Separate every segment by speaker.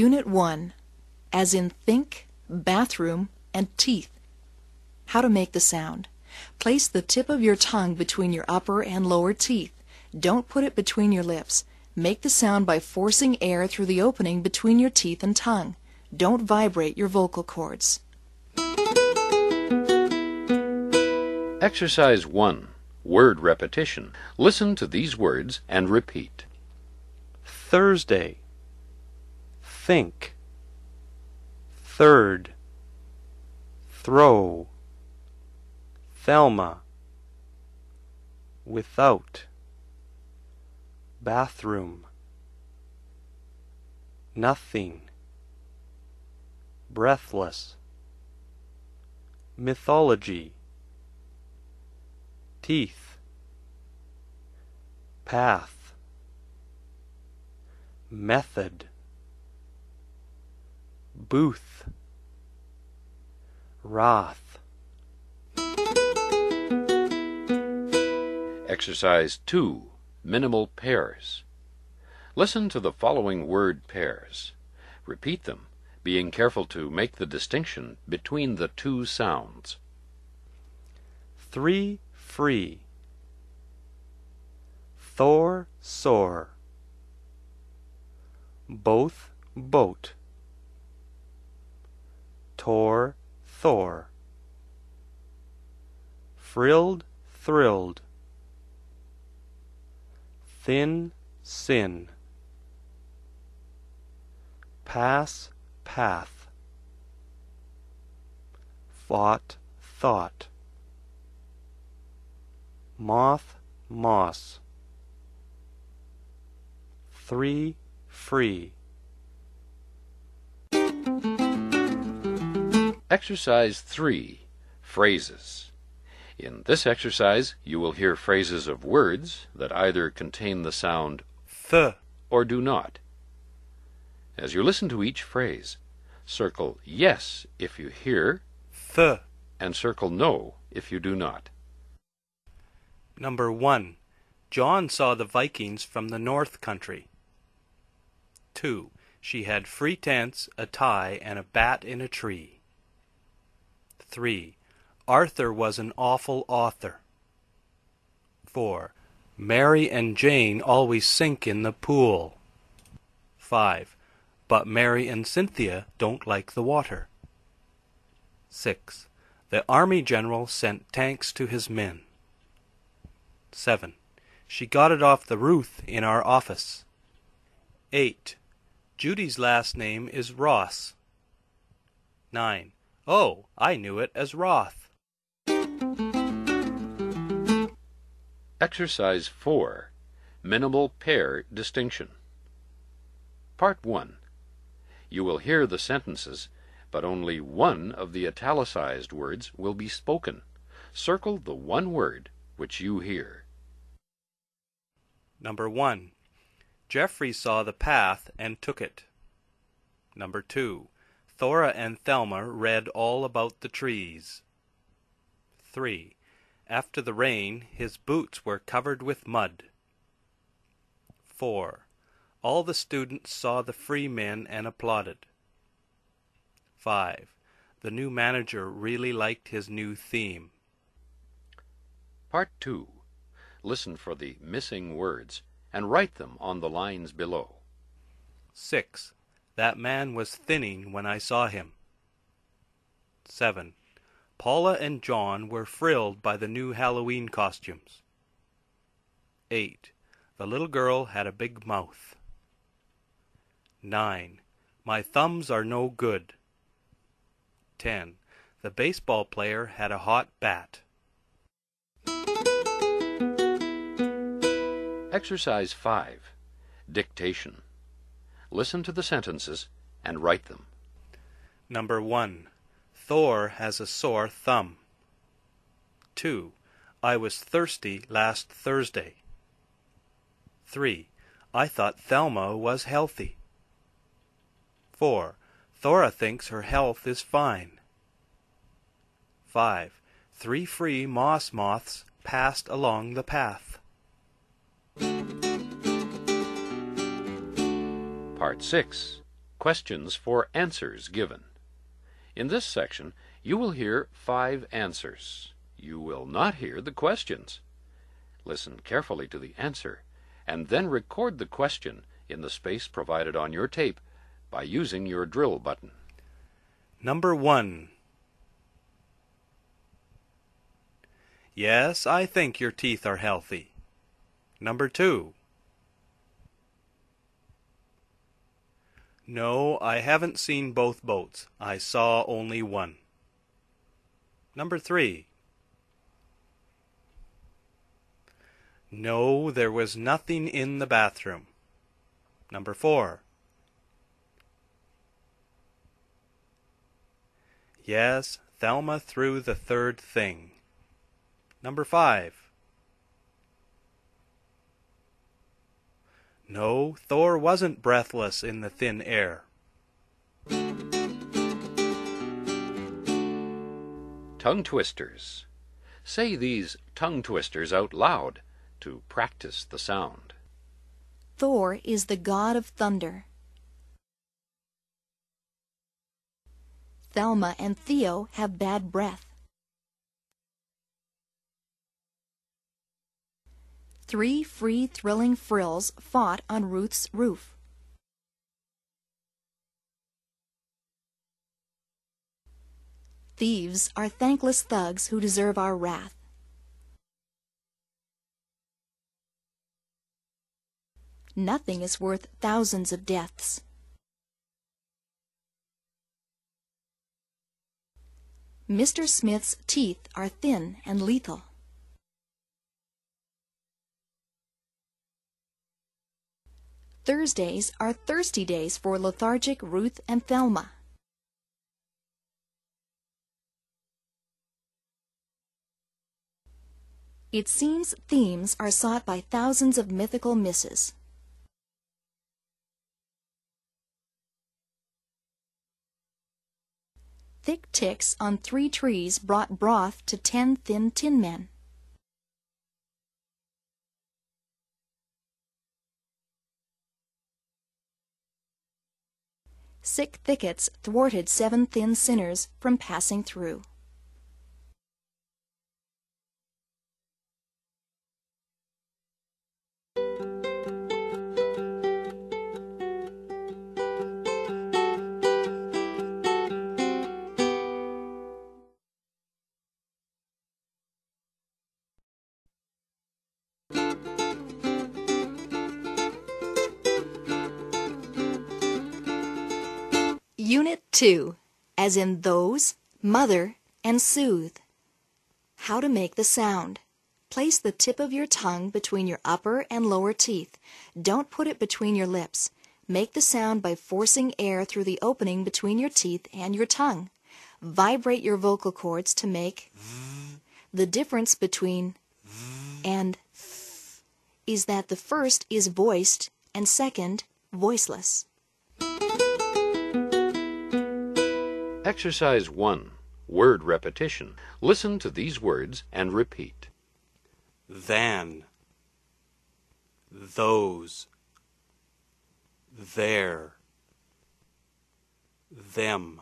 Speaker 1: Unit 1, as in think, bathroom, and teeth. How to make the sound. Place the tip of your tongue between your upper and lower teeth. Don't put it between your lips. Make the sound by forcing air through the opening between your teeth and tongue. Don't vibrate your vocal cords.
Speaker 2: Exercise 1. Word repetition. Listen to these words and repeat.
Speaker 3: Thursday, think, third, throw, Thelma, without, bathroom, nothing, breathless, mythology, teeth, path, method, booth, wrath.
Speaker 2: Exercise 2. Minimal pairs. Listen to the following word pairs. Repeat them, being careful to make the distinction between the two sounds.
Speaker 3: 3 free, Thor sore, both boat, Tor Thor, frilled thrilled, thin sin, pass path, fought thought, moth moss, 3 free.
Speaker 2: Exercise 3. Phrases. In this exercise, you will hear phrases of words that either contain the sound
Speaker 3: th
Speaker 2: or do not. As you listen to each phrase, circle yes if you hear,
Speaker 3: th.
Speaker 2: and circle no if you do not.
Speaker 3: Number 1. John saw the Vikings from the North Country. 2. She had free tents, a tie, and a bat in a tree. 3. Arthur was an awful author. 4. Mary and Jane always sink in the pool. 5. But Mary and Cynthia don't like the water. 6. The army general sent tanks to his men. 7. She got it off the roof in our office. 8. Judy's last name is Ross. 9. Oh, I knew it as Roth.
Speaker 2: Exercise 4. Minimal pair distinction. Part 1. You will hear the sentences, but only one of the italicized words will be spoken. Circle the one word which you hear.
Speaker 3: Number 1. Jeffrey saw the path and took it. Number 2. Thora and Thelma read all about the trees. 3. After the rain, his boots were covered with mud. 4. All the students saw the free men and applauded. 5. The new manager really liked his new theme.
Speaker 2: Part 2. Listen for the missing words and write them on the lines below.
Speaker 3: 6. That man was thinning when I saw him. 7. Paula and John were thrilled by the new Halloween costumes. 8. The little girl had a big mouth. 9. My thumbs are no good. 10. The baseball player had a hot bat.
Speaker 2: Exercise 5. Dictation. Listen to the sentences and write them.
Speaker 3: Number 1. Thor has a sore thumb. 2. I was thirsty last Thursday. 3. I thought Thelma was healthy. 4. Thora thinks her health is fine. 5. 3 free moss moths passed along the path.
Speaker 2: Part 6. questions for answers given. In this section, you will hear 5 answers. You will not hear the questions. Listen carefully to the answer, and then record the question in the space provided on your tape by using your drill button.
Speaker 3: Number 1. Yes, I think your teeth are healthy. Number 2. No, I haven't seen both boats. I saw only one. Number 3. No, there was nothing in the bathroom. Number 4. Yes, Thelma threw the third thing. Number 5. No, Thor wasn't breathless in the thin air.
Speaker 2: Tongue twisters. Say these tongue twisters out loud to practice the sound.
Speaker 1: Thor is the god of thunder. Thelma and Theo have bad breath. 3 free thrilling frills fought on Ruth's roof. Thieves are thankless thugs who deserve our wrath. Nothing is worth thousands of deaths. Mr. Smith's teeth are thin and lethal. Thursdays are thirsty days for lethargic Ruth and Thelma. It seems themes are sought by thousands of mythical misses. Thick ticks on 3 trees brought broth to 10 thin tin men. Sick thickets thwarted 7 thin sinners from passing through. Unit 2, as in those, mother, and soothe. How to make the sound. Place the tip of your tongue between your upper and lower teeth. Don't put it between your lips. Make the sound by forcing air through the opening between your teeth and your tongue. Vibrate your vocal cords to make The difference between and is that the first is voiced and second voiceless.
Speaker 2: Exercise 1. Word repetition. Listen to these words and repeat.
Speaker 3: Than, those, their, them,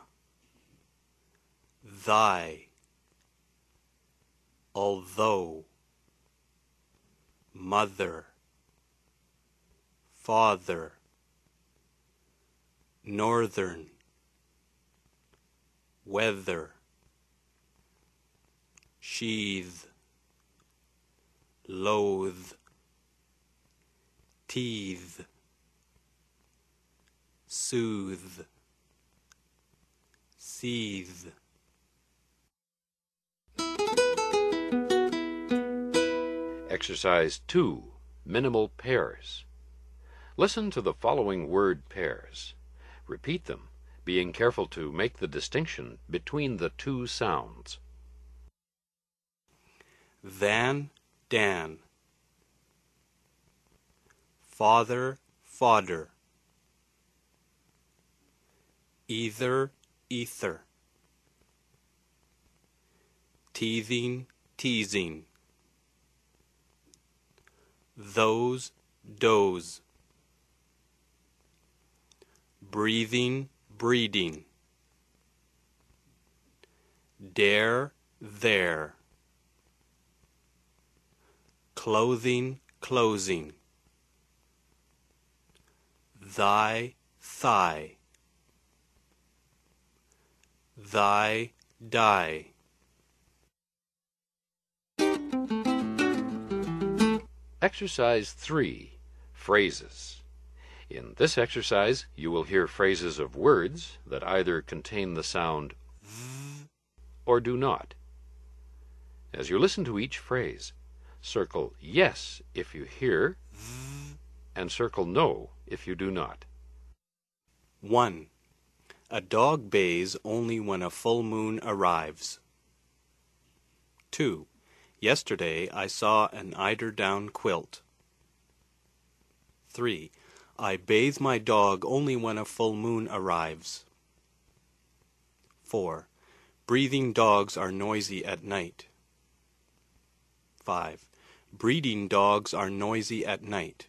Speaker 3: thy, although, mother, father, northern, weather, sheath, loathe, teeth, soothe, seethe.
Speaker 2: Exercise 2. Minimal pairs. Listen to the following word pairs. Repeat them, being careful to make the distinction between the 2 sounds.
Speaker 3: Than, Dan. Father, fodder. Either, ether. Teething, teasing. Those, doze. breathing, breeding. Dare, there. Clothing, closing. Thy, thigh. Thy, die.
Speaker 2: Exercise 3. Phrases. In this exercise, you will hear phrases of words that either contain the sound v or do not. As you listen to each phrase, circle yes if you hear v and circle no if you do not.
Speaker 3: 1. A dog bays only when a full moon arrives. 2. Yesterday I saw an eider-down quilt. 3. I bathe my dog only when a full moon arrives. 4. Breathing dogs are noisy at night. 5. Breeding dogs are noisy at night.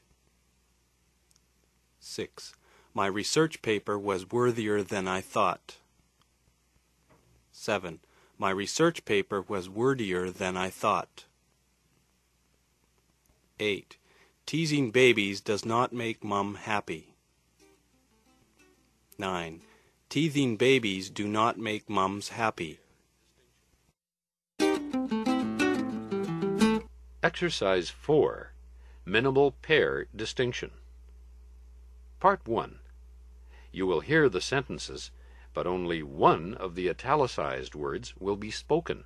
Speaker 3: 6. My research paper was worthier than I thought. 7. My research paper was wordier than I thought. 8. Teasing babies does not make mum happy. 9. Teething babies do not make mums happy.
Speaker 2: Exercise 4. Minimal pair distinction. Part 1. You will hear the sentences, but only one of the italicized words will be spoken.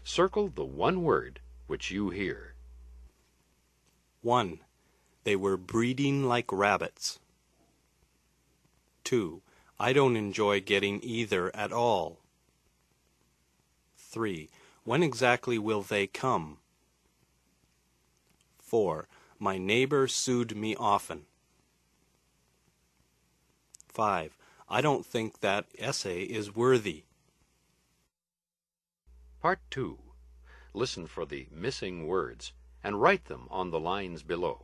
Speaker 2: Circle the one word which you hear.
Speaker 3: 1. They were breeding like rabbits. 2. I don't enjoy getting either at all. 3. When exactly will they come? 4. My neighbor sued me often. 5. I don't think that essay is worthy.
Speaker 2: Part 2. Listen for the missing words and write them on the lines below.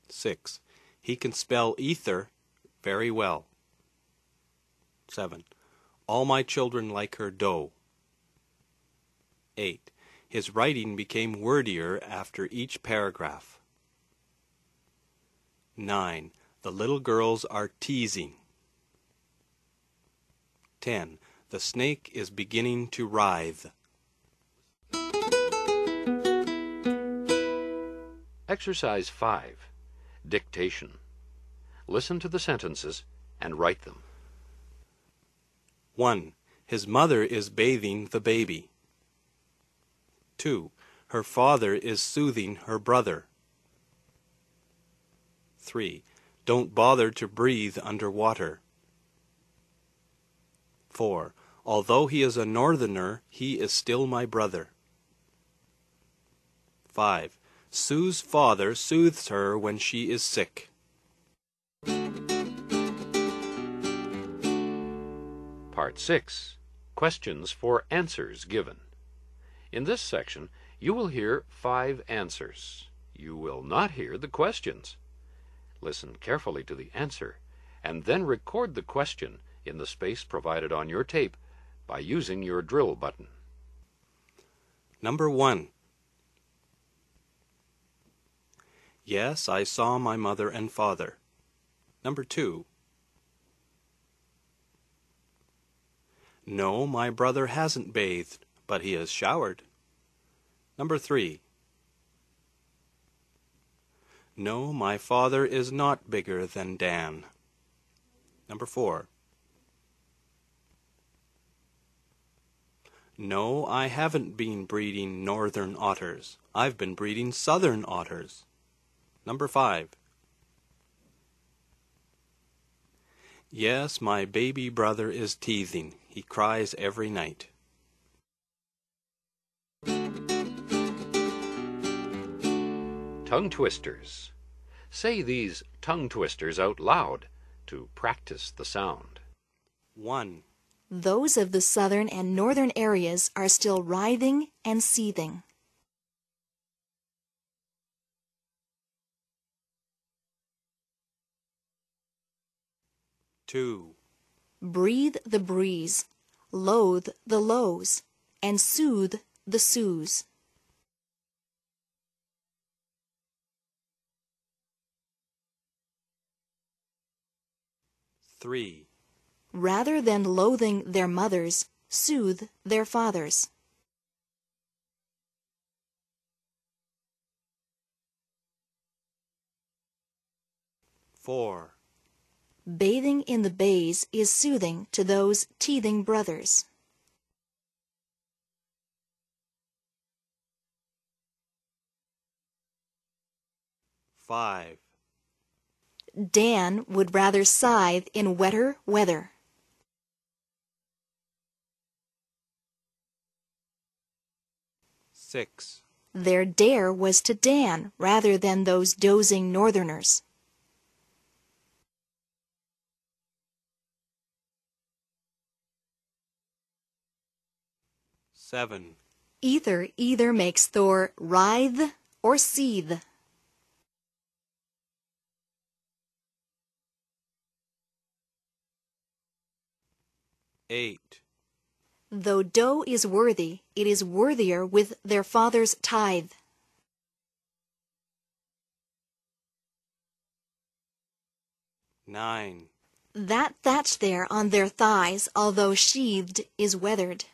Speaker 3: 6. He can spell ether very well. 7. All my children like her dough. 8. His writing became wordier after each paragraph. 9. The little girls are teasing. 10. The snake is beginning to writhe.
Speaker 2: Exercise 5. Dictation. Listen to the sentences and write them.
Speaker 3: 1. His mother is bathing the baby. 2. Her father is soothing her brother. 3. Don't bother to breathe underwater. 4. Although he is a northerner, he is still my brother. 5. Sue's father soothes her when she is sick.
Speaker 2: Part 6. Questions for answers given. In this section, you will hear 5 answers. You will not hear the questions. Listen carefully to the answer, and then record the question in the space provided on your tape by using your drill button.
Speaker 3: Number 1. Yes, I saw my mother and father. Number 2. No, my brother hasn't bathed, but he has showered. Number 3. No, my father is not bigger than Dan. Number 4. No, I haven't been breeding northern otters. I've been breeding southern otters. Number 5. Yes, my baby brother is teething. He cries every night.
Speaker 2: Tongue twisters. Say these tongue twisters out loud to practice the sound.
Speaker 3: 1.
Speaker 1: Those of the southern and northern areas are still writhing and seething.
Speaker 3: 2.
Speaker 1: Breathe the breeze, loathe the lows, and soothe the soos.
Speaker 3: 3.
Speaker 1: Rather than loathing their mothers, soothe their fathers.
Speaker 3: 4.
Speaker 1: Bathing in the bays is soothing to those teething brothers.
Speaker 3: 5.
Speaker 1: Dan would rather scythe in wetter weather.
Speaker 3: 6.
Speaker 1: Their dare was to Dan rather than those dozing northerners.
Speaker 3: 7.
Speaker 1: Ether either makes Thor writhe or seethe.
Speaker 3: 8.
Speaker 1: Though dough is worthy, it is worthier with their father's tithe.
Speaker 3: 9.
Speaker 1: That thatch there on their thighs, although sheathed, is weathered.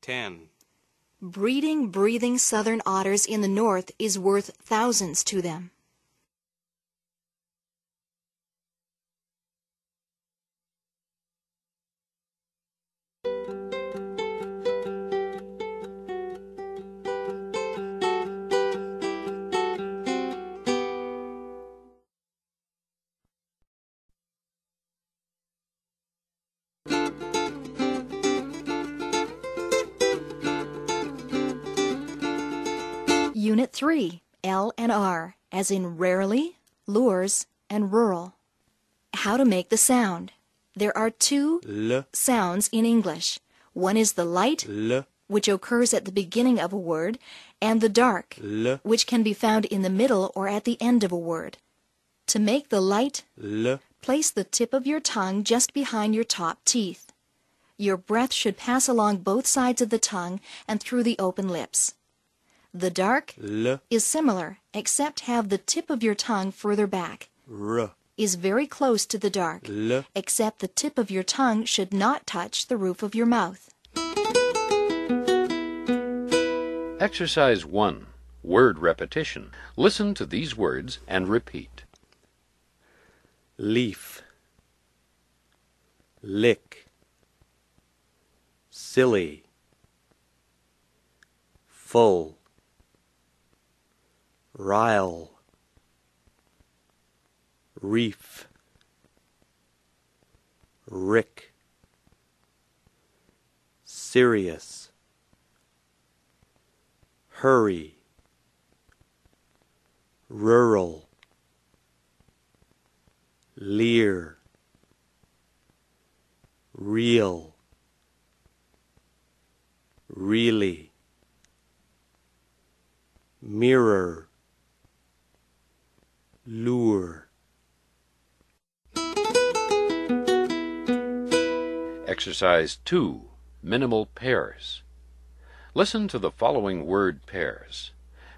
Speaker 3: 10.
Speaker 1: Breeding, breathing southern otters in the north is worth thousands to them. 3, L and R, as in rarely, lures, and rural. How to make the sound. There are two
Speaker 3: L.
Speaker 1: sounds in English. One is the light,
Speaker 3: L.
Speaker 1: which occurs at the beginning of a word, and the dark,
Speaker 3: L.
Speaker 1: which can be found in the middle or at the end of a word. To make the light,
Speaker 3: L.
Speaker 1: place the tip of your tongue just behind your top teeth. Your breath should pass along both sides of the tongue and through the open lips. The dark
Speaker 3: L.
Speaker 1: is similar, except have the tip of your tongue further back.
Speaker 3: R.
Speaker 1: Is very close to the dark,
Speaker 3: L.
Speaker 1: except the tip of your tongue should not touch the roof of your mouth.
Speaker 2: Exercise 1. Word repetition. Listen to these words and repeat.
Speaker 3: Leaf. Lick. Silly. Full. Rile. Reef. Rick. Serious. Hurry. Rural. Leer. Real. Really. Mirror. Lure.
Speaker 2: Exercise 2. Minimal pairs. Listen to the following word pairs.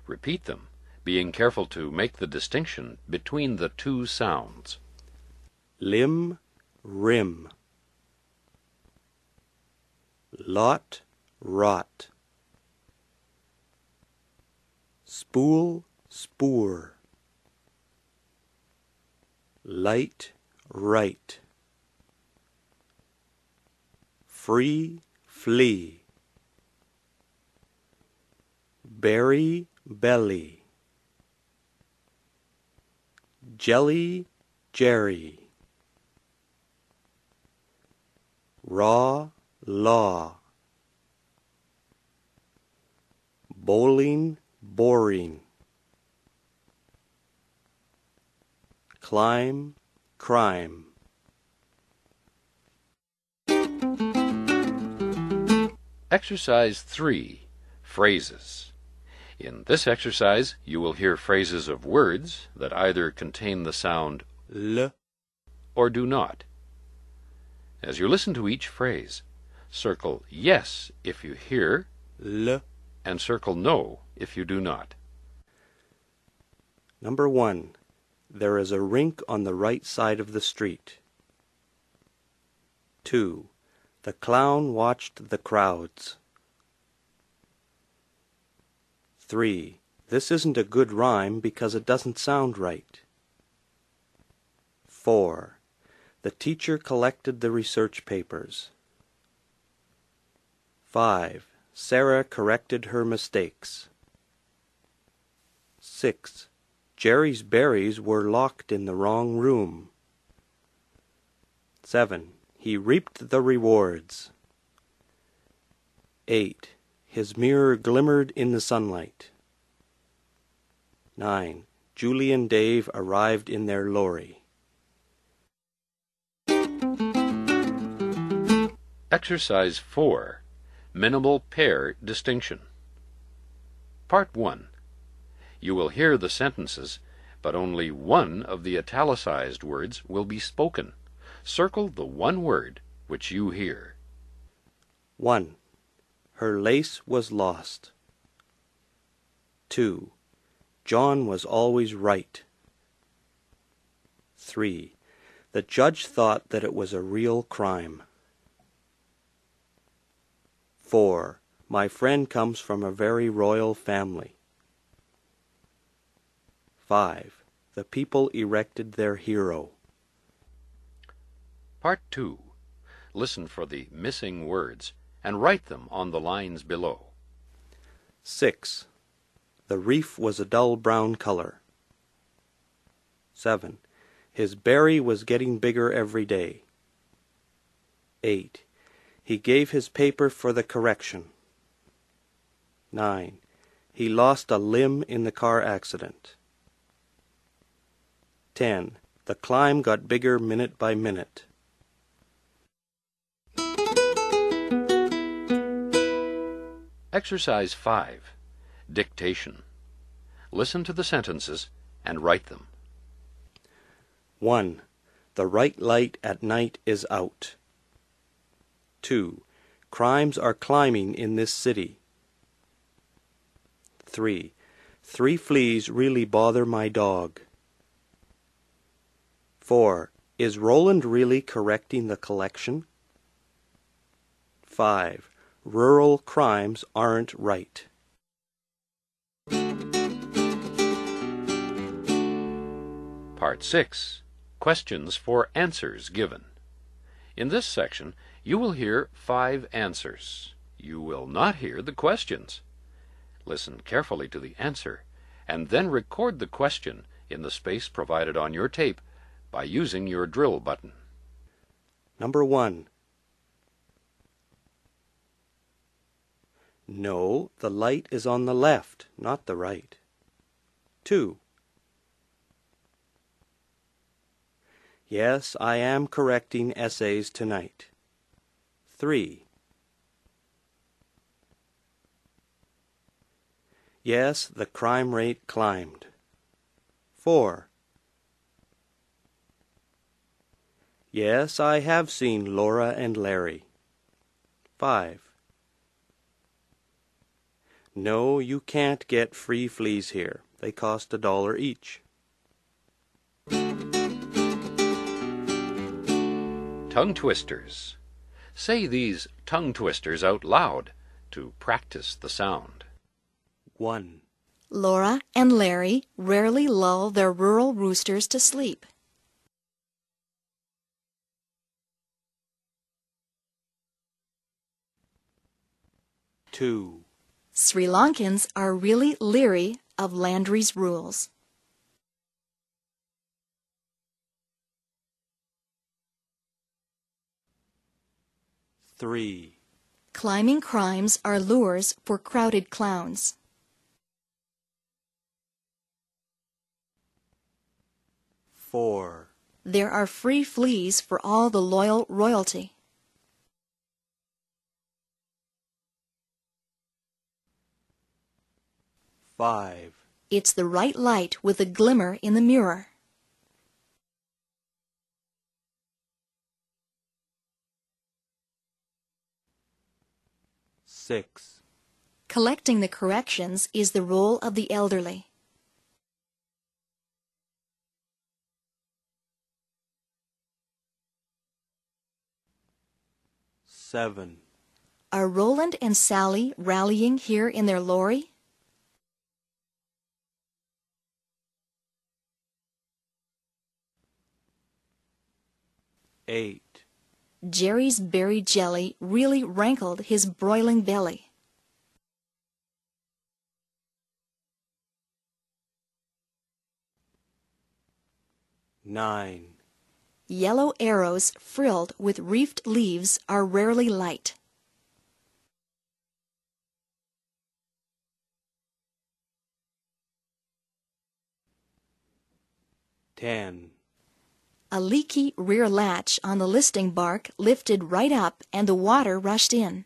Speaker 2: Repeat them, being careful to make the distinction between the two sounds.
Speaker 3: Limb. Rim. Lot. Rot. Spool. Spoor. Light. Right. Free. Flee. Berry. Belly. Jelly. Jerry. Raw. Law. Bowling. Boring. Climb. Crime.
Speaker 2: Exercise 3. Phrases. In this exercise, you will hear phrases of words that either contain the sound
Speaker 3: L,
Speaker 2: or do not. As you listen to each phrase, circle yes if you hear
Speaker 3: L.
Speaker 2: and circle no if you do not.
Speaker 3: Number 1. There is a rink on the right side of the street. 2. The clown watched the crowds. 3. This isn't a good rhyme because it doesn't sound right. 4. The teacher collected the research papers. 5. Sarah corrected her mistakes. 6. Jerry's berries were locked in the wrong room. 7. He reaped the rewards. 8. His mirror glimmered in the sunlight. 9. Julie and Dave arrived in their lorry.
Speaker 2: Exercise 4. Minimal Pair Distinction. Part 1. You will hear the sentences, but only one of the italicized words will be spoken. Circle the one word which you hear.
Speaker 3: 1. Her lace was lost. 2. John was always right. 3. The judge thought that it was a real crime. 4. My friend comes from a very royal family. 5. The people erected their hero.
Speaker 2: Part 2. Listen for the missing words and write them on the lines below.
Speaker 3: 6. The reef was a dull brown color. 7. His berry was getting bigger every day. 8. He gave his paper for the correction. 9. He lost a limb in the car accident. 10. The climb got bigger minute by minute.
Speaker 2: Exercise 5. Dictation. Listen to the sentences and write them.
Speaker 3: 1. The right light at night is out. 2. Crimes are climbing in this city. 3. 3 fleas really bother my dog. 4. Is Roland really correcting the collection? 5. Rural crimes aren't right.
Speaker 2: Part 6. Questions for answers given. In this section, you will hear 5 answers. You will not hear the questions. Listen carefully to the answer, and then record the question in the space provided on your tape by using your drill button.
Speaker 3: Number 1. No, the light is on the left, not the right. 2. Yes, I am correcting essays tonight. 3. Yes, the crime rate climbed. 4. Yes, I have seen Laura and Larry. 5. No, you can't get free fleas here. They cost $1 each.
Speaker 2: Tongue twisters. Say these tongue twisters out loud to practice the sound.
Speaker 3: 1.
Speaker 1: Laura and Larry rarely lull their rural roosters to sleep.
Speaker 3: 2.
Speaker 1: Sri Lankans are really leery of Landry's rules.
Speaker 3: 3.
Speaker 1: Climbing crimes are lures for crowded clowns.
Speaker 3: 4.
Speaker 1: There are free fleas for all the loyal royalty.
Speaker 3: 5.
Speaker 1: It's the right light with a glimmer in the mirror.
Speaker 3: 6.
Speaker 1: Collecting the corrections is the role of the elderly.
Speaker 3: 7.
Speaker 1: Are Roland and Sally rallying here in their lorry?
Speaker 3: 8.
Speaker 1: Jerry's berry jelly really rankled his broiling belly.
Speaker 3: 9.
Speaker 1: Yellow arrows frilled with reefed leaves are rarely light.
Speaker 3: 10.
Speaker 1: A leaky rear latch on the listing bark lifted right up and the water rushed in.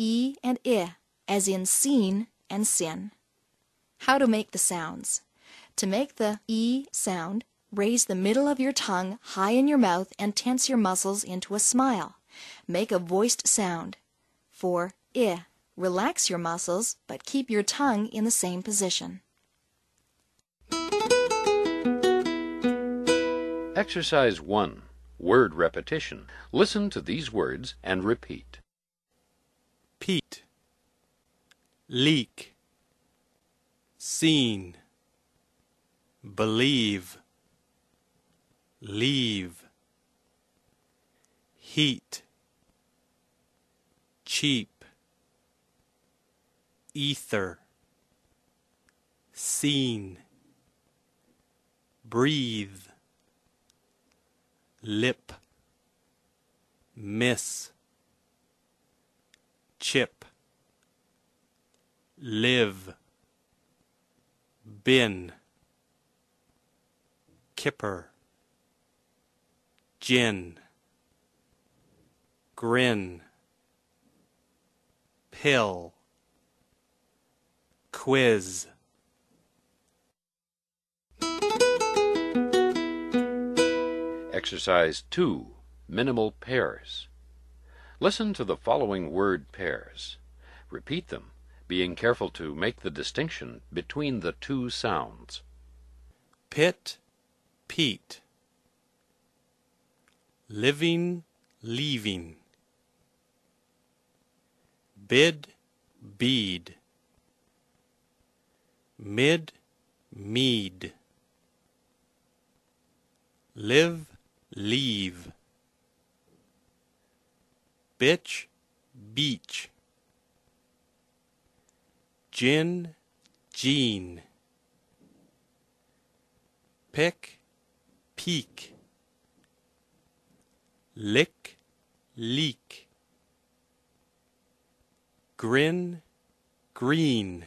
Speaker 1: 'E' and 'I', as in seen and sin. How to make the sounds. To make the 'E' sound, raise the middle of your tongue high in your mouth and tense your muscles into a smile. Make a voiced sound. For 'I', relax your muscles, but keep your tongue in the same position.
Speaker 2: Exercise 1. Word repetition. Listen to these words and repeat.
Speaker 3: Peat, leak, seen, believe, leave, heat, cheap, ether, seen, breathe, lip, miss, chip, live, bin, kipper, gin, grin, pill, quiz.
Speaker 2: Exercise 2. Minimal pairs. Listen to the following word pairs. Repeat them, being careful to make the distinction between the two sounds.
Speaker 3: Pit, peat, living, leaving, bid, bead, mid, mead, live, leave, bitch, beach, gin, jean, pick, peak, lick, leak, grin, green.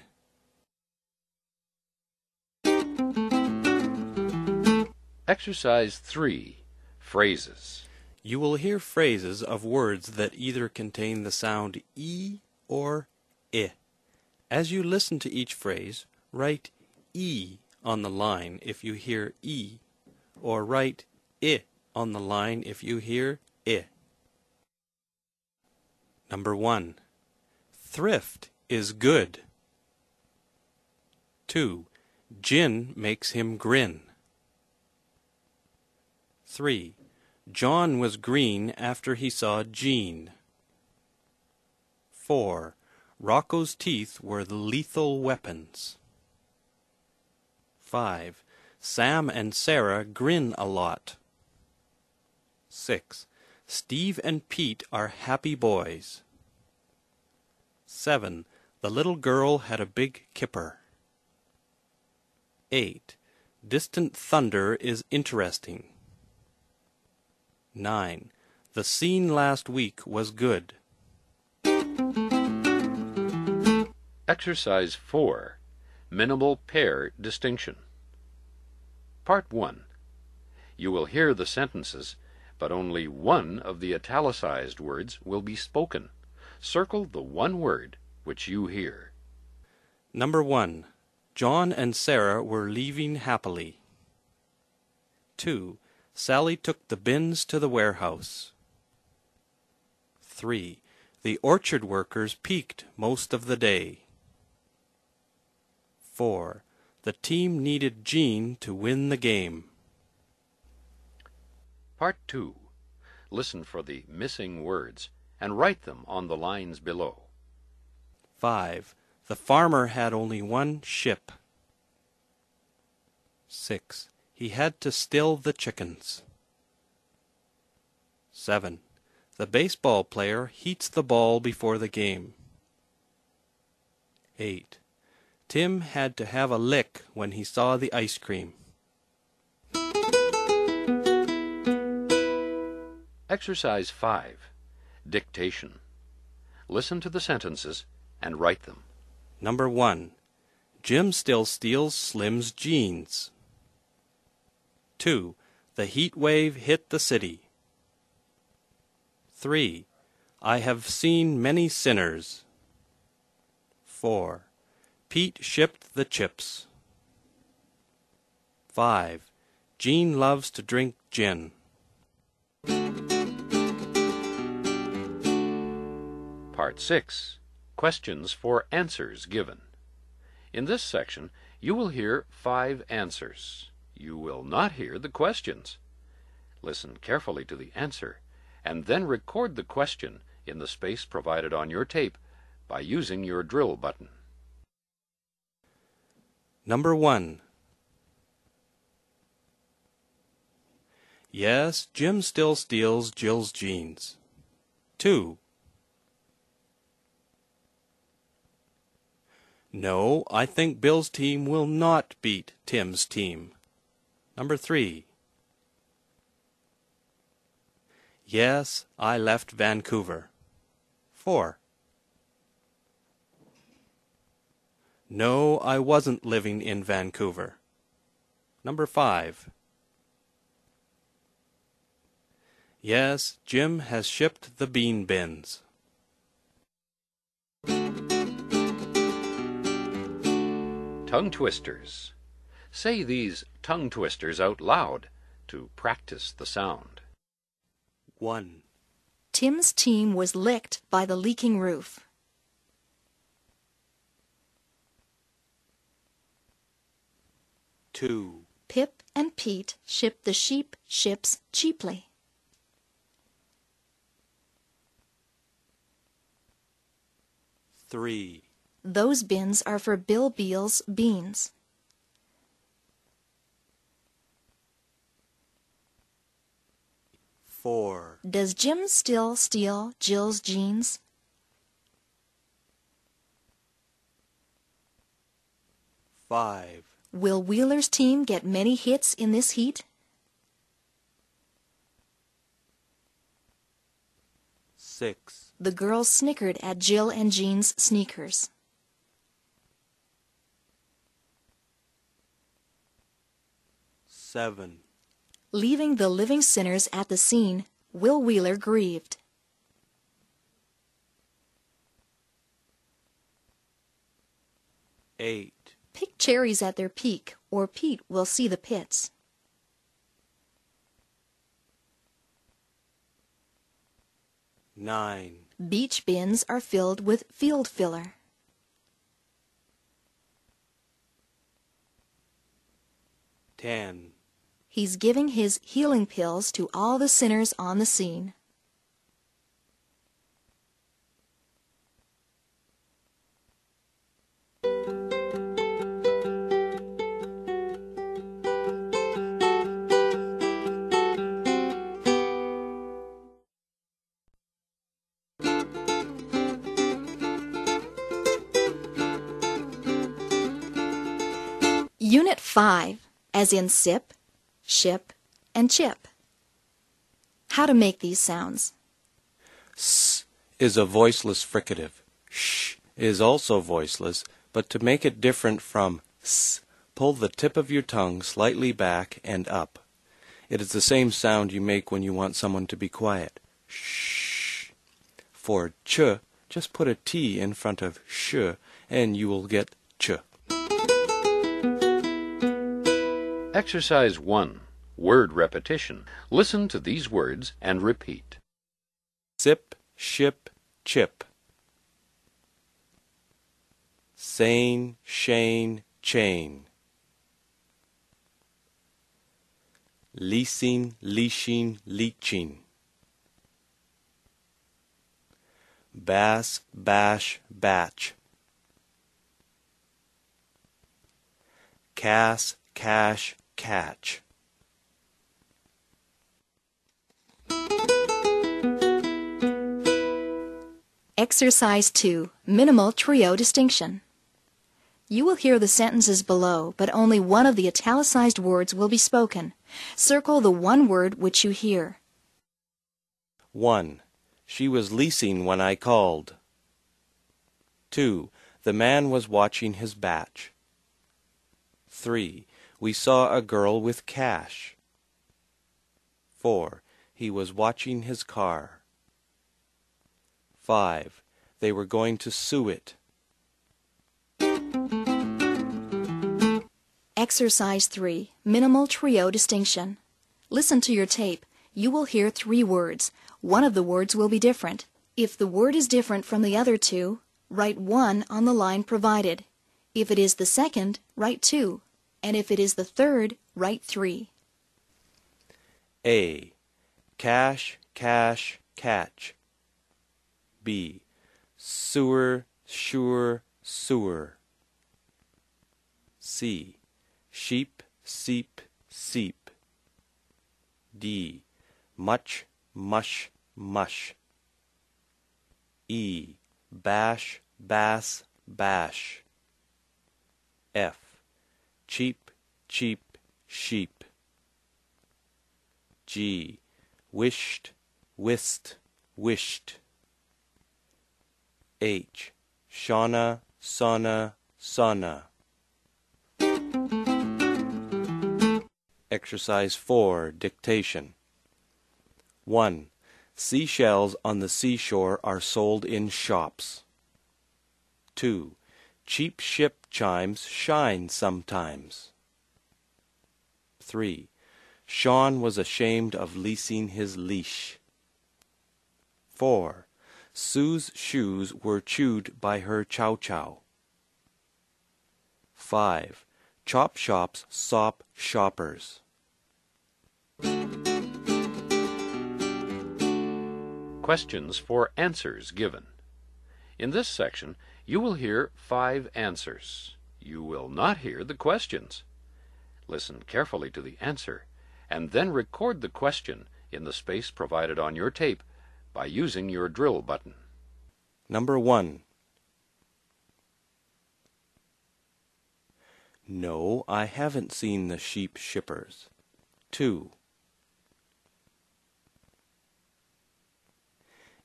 Speaker 2: Exercise 3. Phrases.
Speaker 3: You will hear phrases of words that either contain the sound E or I. As you listen to each phrase, write E on the line if you hear E, or write I on the line if you hear I. Number 1. Thrift is good. 2. Gin makes him grin. 3. John was green after he saw Jean. 4. Rocco's teeth were the lethal weapons. 5. Sam and Sarah grin a lot. 6. Steve and Pete are happy boys. 7. The little girl had a big kipper. 8. Distant thunder is interesting. 9. The scene last week was good.
Speaker 2: Exercise 4. Minimal pair distinction. Part 1. You will hear the sentences, but only one of the italicized words will be spoken. Circle the one word which you hear.
Speaker 3: Number 1. John and Sarah were leaving happily. 2. Sally took the bins to the warehouse. 3. The orchard workers peaked most of the day. 4. The team needed Jean to win the game.
Speaker 2: Part 2. Listen for the missing words and write them on the lines below.
Speaker 3: 5. The farmer had only one ship. 6. He had to still the chickens. 7. The baseball player heats the ball before the game. 8. Tim had to have a lick when he saw the ice cream.
Speaker 2: Exercise 5. Dictation. Listen to the sentences and write them.
Speaker 3: Number 1. Jim still steals Slim's jeans. 2. The heat wave hit the city. 3. I have seen many sinners. 4. Pete shipped the chips. 5. Jean loves to drink gin.
Speaker 2: Part 6. Questions for answers given. In this section, you will hear 5 answers. You will not hear the questions. Listen carefully to the answer, and then record the question in the space provided on your tape by using your drill button.
Speaker 3: Number 1. Yes, Jim still steals Jill's jeans. 2. No, I think Bill's team will not beat Tim's team. Number 3. Yes, I left Vancouver. 4. No, I wasn't living in Vancouver. Number 5. Yes, Jim has shipped the bean bins.
Speaker 2: Tongue twisters. Say these tongue twisters out loud to practice the sound.
Speaker 3: 1.
Speaker 1: Tim's team was licked by the leaking roof.
Speaker 3: 2.
Speaker 1: Pip and Pete shipped the sheep ships cheaply.
Speaker 3: 3.
Speaker 1: Those bins are for Bill Beal's beans.
Speaker 3: 4.
Speaker 1: Does Jim still steal Jill's jeans?
Speaker 3: 5.
Speaker 1: Will Wheeler's team get many hits in this heat?
Speaker 3: 6.
Speaker 1: The girls snickered at Jill and Jean's sneakers.
Speaker 3: 7.
Speaker 1: Leaving the living sinners at the scene, Will Wheeler grieved.
Speaker 3: 8.
Speaker 1: Pick cherries at their peak, or Pete will see the pits.
Speaker 3: 9.
Speaker 1: Beach bins are filled with field filler.
Speaker 3: 10.
Speaker 1: He's giving his healing pills to all the sinners on the scene. 5. as in sip, ship, and chip. How to make these sounds.
Speaker 4: S is a voiceless fricative. Sh is also voiceless, but to make it different from s, pull the tip of your tongue slightly back and up. It is the same sound you make when you want someone to be quiet. Shh. For ch, just put a T in front of sh, and you will get ch.
Speaker 2: Exercise 1. Word repetition. Listen to these words and repeat.
Speaker 4: Sip, ship, chip. Sane, shane, chain. Leasing, leashing, leeching. Bass, bash, batch. Cass, cash, catch.
Speaker 1: Exercise 2. Minimal trio distinction. You will hear the sentences below, but only one of the italicized words will be spoken. Circle the one word which you hear.
Speaker 4: 1. She was leasing when I called. 2. The man was watching his batch. 3. We saw a girl with cash. 4. He was watching his car. 5. They were going to sue it.
Speaker 1: Exercise 3. Minimal trio distinction. Listen to your tape. You will hear 3 words. One of the words will be different. If the word is different from the other 2, write 1 on the line provided. If it is the second, write 2. And if it is the third, write 3.
Speaker 4: A. Cash, cash, catch. B. Sewer, sure, sewer. C. Sheep, seep, seep. D. Much, mush, mush. E. Bash, bass, bash. F. Cheap, cheap, sheep. G. Wished, whist, wished. H. Shauna, sauna, sauna. Exercise 4. Dictation. 1. Seashells on the seashore are sold in shops. 2. Cheap ship chimes shine sometimes. 3. Sean was ashamed of leasing his leash. 4. Sue's shoes were chewed by her chow-chow. 5. Chop shops sop shoppers.
Speaker 2: Questions for answers given. In this section, you will hear 5 answers. You will not hear the questions. Listen carefully to the answer, and then record the question in the space provided on your tape by using your drill button.
Speaker 4: Number 1. No, I haven't seen the sheep shippers. 2.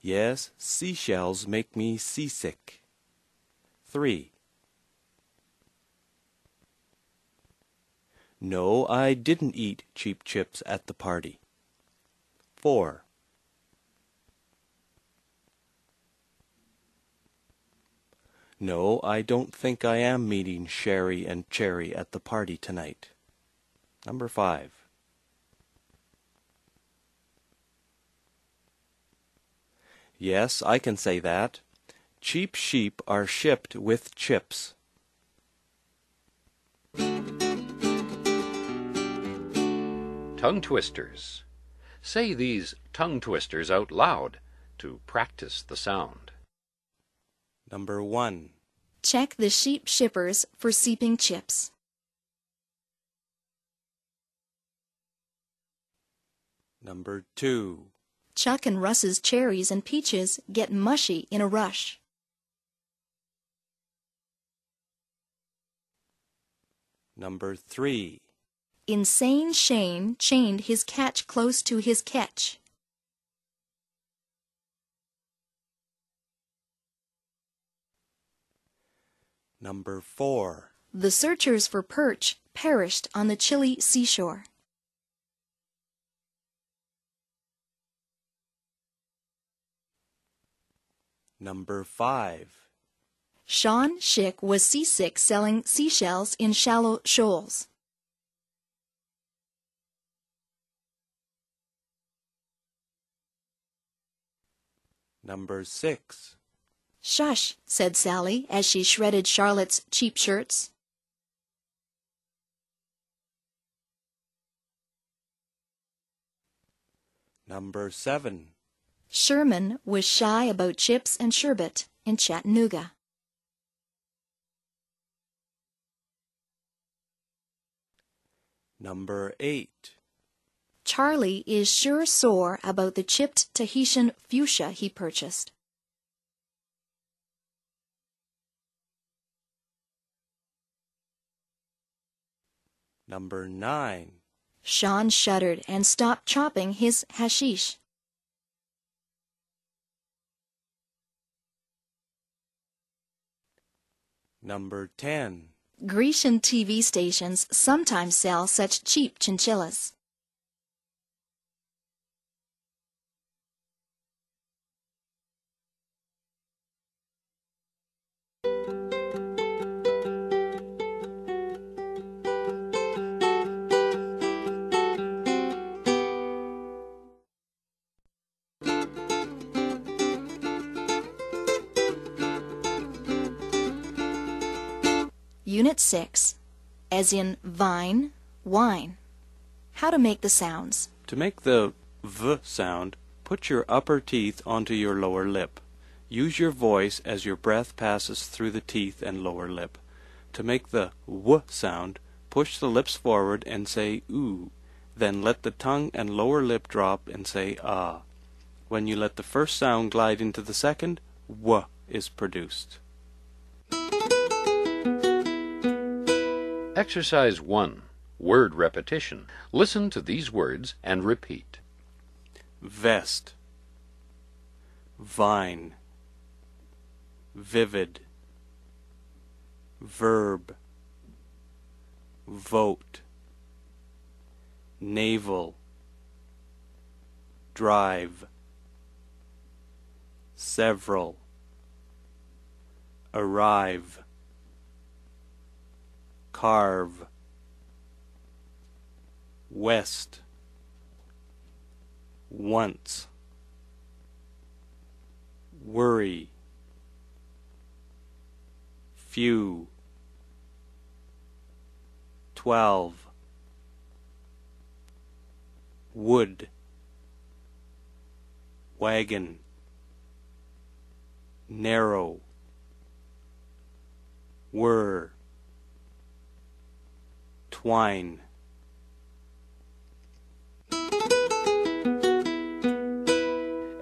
Speaker 4: Yes, seashells make me seasick. 3. No, I didn't eat cheap chips at the party. 4. No, I don't think I am meeting Sherry and Cherry at the party tonight. Number 5. Yes, I can say that. Cheap sheep are shipped with chips.
Speaker 2: Tongue twisters. Say these tongue twisters out loud to practice the sound.
Speaker 4: Number 1.
Speaker 1: Check the sheep shippers for seeping chips.
Speaker 4: Number 2.
Speaker 1: Chuck and Russ's cherries and peaches get mushy in a rush.
Speaker 4: Number 3.
Speaker 1: Insane Shane chained his catch close to his catch.
Speaker 4: Number 4.
Speaker 1: The searchers for perch perished on the chilly seashore.
Speaker 4: Number 5.
Speaker 1: Sean Schick was seasick selling seashells in shallow shoals.
Speaker 4: Number 6.
Speaker 1: Shush, said Sally as she shredded Charlotte's cheap shirts.
Speaker 4: Number 7.
Speaker 1: Sherman was shy about chips and sherbet in Chattanooga.
Speaker 4: Number 8.
Speaker 1: Charlie is sure sore about the chipped Tahitian fuchsia he purchased.
Speaker 4: Number 9.
Speaker 1: Sean shuddered and stopped chopping his hashish.
Speaker 4: Number 10.
Speaker 1: Grecian TV stations sometimes sell such cheap chinchillas. Unit 6, as in vine, wine. How to make the sounds.
Speaker 4: To make the V sound, put your upper teeth onto your lower lip. Use your voice as your breath passes through the teeth and lower lip. To make the W sound, push the lips forward and say oo. Then let the tongue and lower lip drop and say ah. When you let the first sound glide into the second, W is produced.
Speaker 2: Exercise 1. Word repetition. Listen to these words and repeat.
Speaker 4: Vest, vine, vivid, verb, vote, navel, drive, several, arrive, carve, west, once, worry, few, 12, wood, wagon, narrow, were, twine.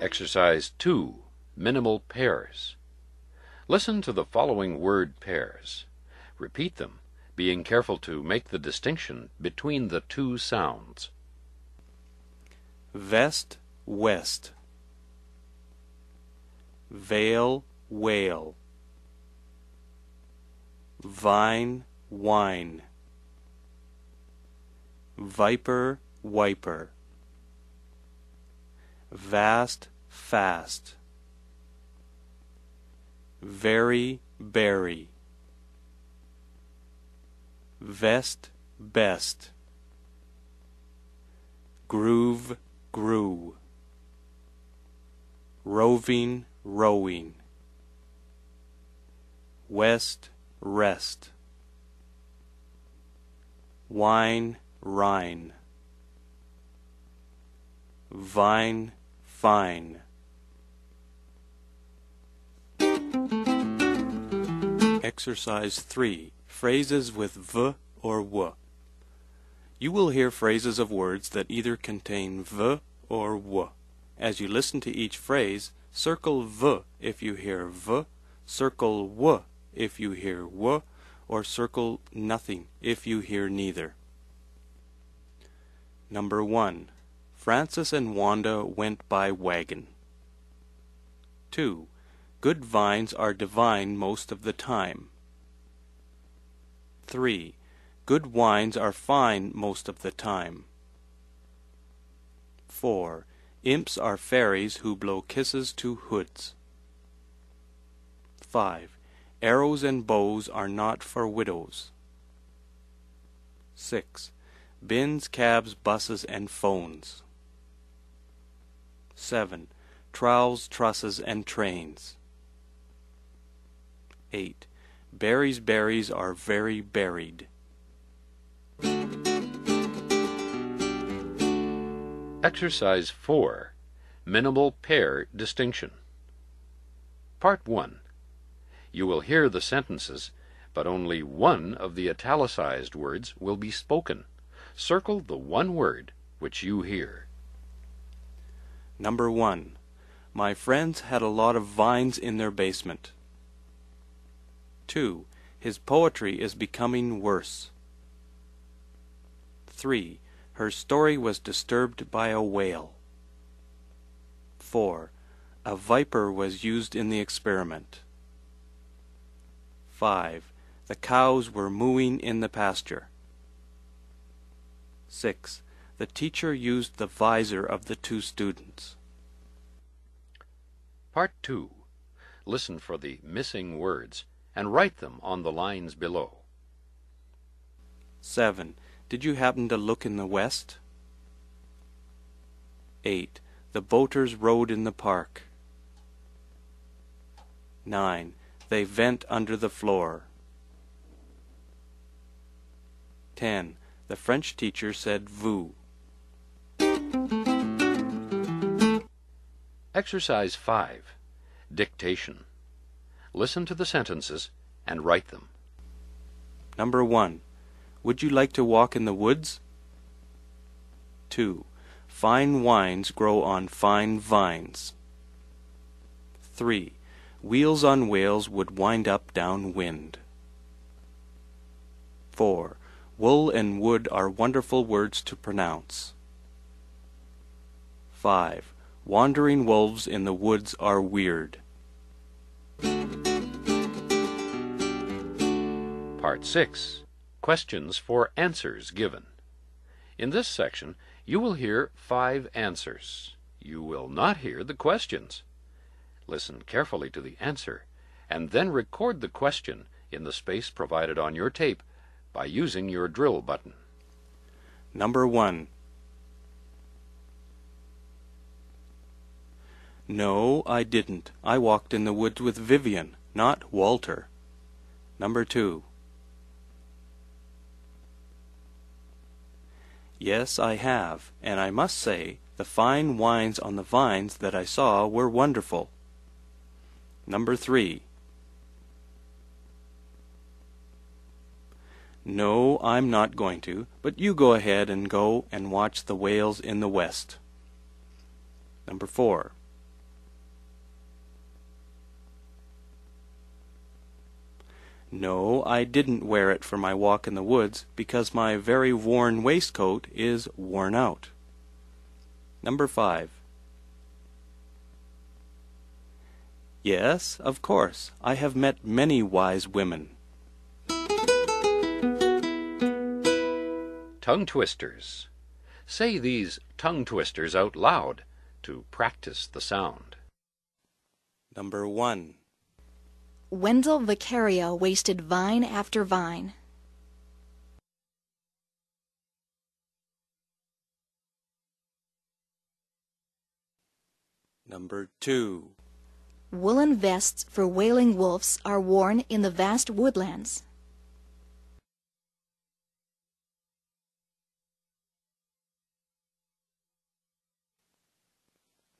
Speaker 2: Exercise 2. Minimal pairs. Listen to the following word pairs. Repeat them, being careful to make the distinction between the two sounds.
Speaker 4: Vest, west, veil, whale, vine, wine, viper, wiper, vast, fast, very, berry, vest, best, groove, grew, roving, rowing, west, rest, wine, rhine, vine, fine. Exercise 3. Phrases with V or W. You will hear phrases of words that either contain V or W. As you listen to each phrase, circle V if you hear V, circle W if you hear W, or circle nothing if you hear neither. Number 1. Francis and Wanda went by wagon. 2. Good vines are divine most of the time. 3. Good wines are fine most of the time. 4. Imps are fairies who blow kisses to hoods. 5. Arrows and bows are not for widows. 6. Bins, cabs, buses, and phones. 7. Trowels, trusses, and trains. 8. Berries are very buried.
Speaker 2: Exercise 4. Minimal pair distinction. Part 1. You will hear the sentences, but only one of the italicized words will be spoken. Circle the one word which you hear.
Speaker 4: Number 1. My friends had a lot of vines in their basement. 2. His poetry is becoming worse. 3. Her story was disturbed by a whale. 4. A viper was used in the experiment. 5. The cows were mooing in the pasture. 6. The teacher used the visor of the two students.
Speaker 2: Part 2. Listen for the missing words and write them on the lines below.
Speaker 4: 7. Did you happen to look in the west? 8. The boaters rode in the park. 9. They vent under the floor. 10. The French teacher said vous.
Speaker 2: Exercise 5. Dictation. Listen to the sentences and write them.
Speaker 4: Number 1. Would you like to walk in the woods? 2. Fine wines grow on fine vines. 3. Wheels on whales would wind up downwind. 4. Wool and wood are wonderful words to pronounce. 5. Wandering wolves in the woods are weird.
Speaker 2: Part 6. Questions for answers given. In this section, you will hear 5 answers. You will not hear the questions. Listen carefully to the answer, and then record the question in the space provided on your tape by using your drill button.
Speaker 4: Number 1. No, I didn't. I walked in the woods with Vivian, not Walter. Number 2. Yes, I have, and I must say, the fine wines on the vines that I saw were wonderful. Number 3. No, I'm not going to, but you go ahead and go and watch the whales in the west. Number 4. No, I didn't wear it for my walk in the woods because my very worn waistcoat is worn out. Number 5. Yes, of course, I have met many wise women.
Speaker 2: Tongue twisters. Say these tongue twisters out loud to practice the sound.
Speaker 4: Number 1.
Speaker 1: Wendell Vicario wasted vine after vine.
Speaker 4: Number 2.
Speaker 1: Woolen vests for wailing wolves are worn in the vast woodlands.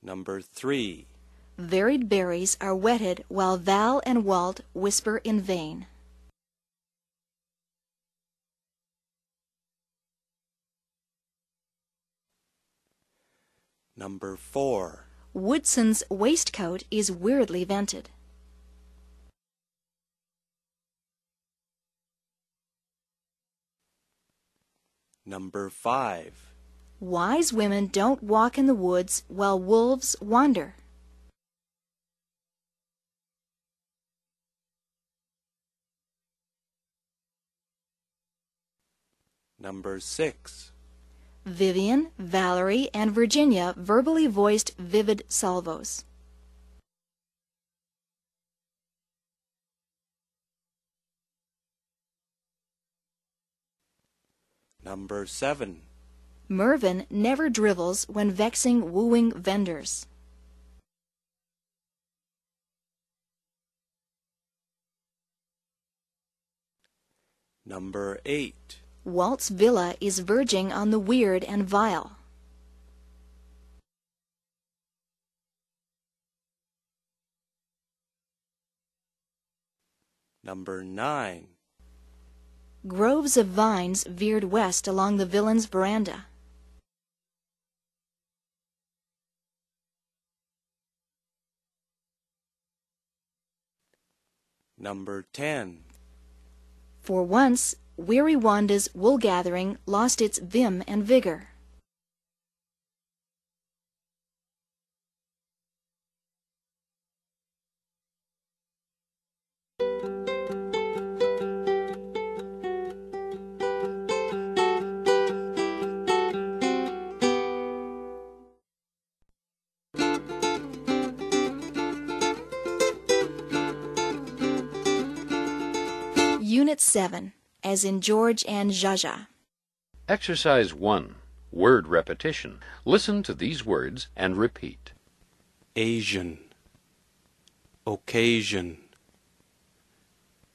Speaker 4: Number 3.
Speaker 1: Varied berries are wetted while Val and Walt whisper in vain.
Speaker 4: Number 4.
Speaker 1: Woodson's waistcoat is weirdly vented.
Speaker 4: Number 5.
Speaker 1: Wise women don't walk in the woods while wolves wander.
Speaker 4: Number 6.
Speaker 1: Vivian, Valerie, and Virginia verbally voiced vivid salvos.
Speaker 4: Number 7.
Speaker 1: Mervyn never drivels when vexing wooing vendors.
Speaker 4: Number 8.
Speaker 1: Walt's villa is verging on the weird and vile.
Speaker 4: Number 9.
Speaker 1: Groves of vines veered west along the villain's veranda.
Speaker 4: Number 10.
Speaker 1: For once, weary Wanda's wool gathering lost its vim and vigor. Unit 7, as in George and Jaja.
Speaker 2: Exercise 1. Word repetition. Listen to these words and repeat.
Speaker 4: Asian, occasion,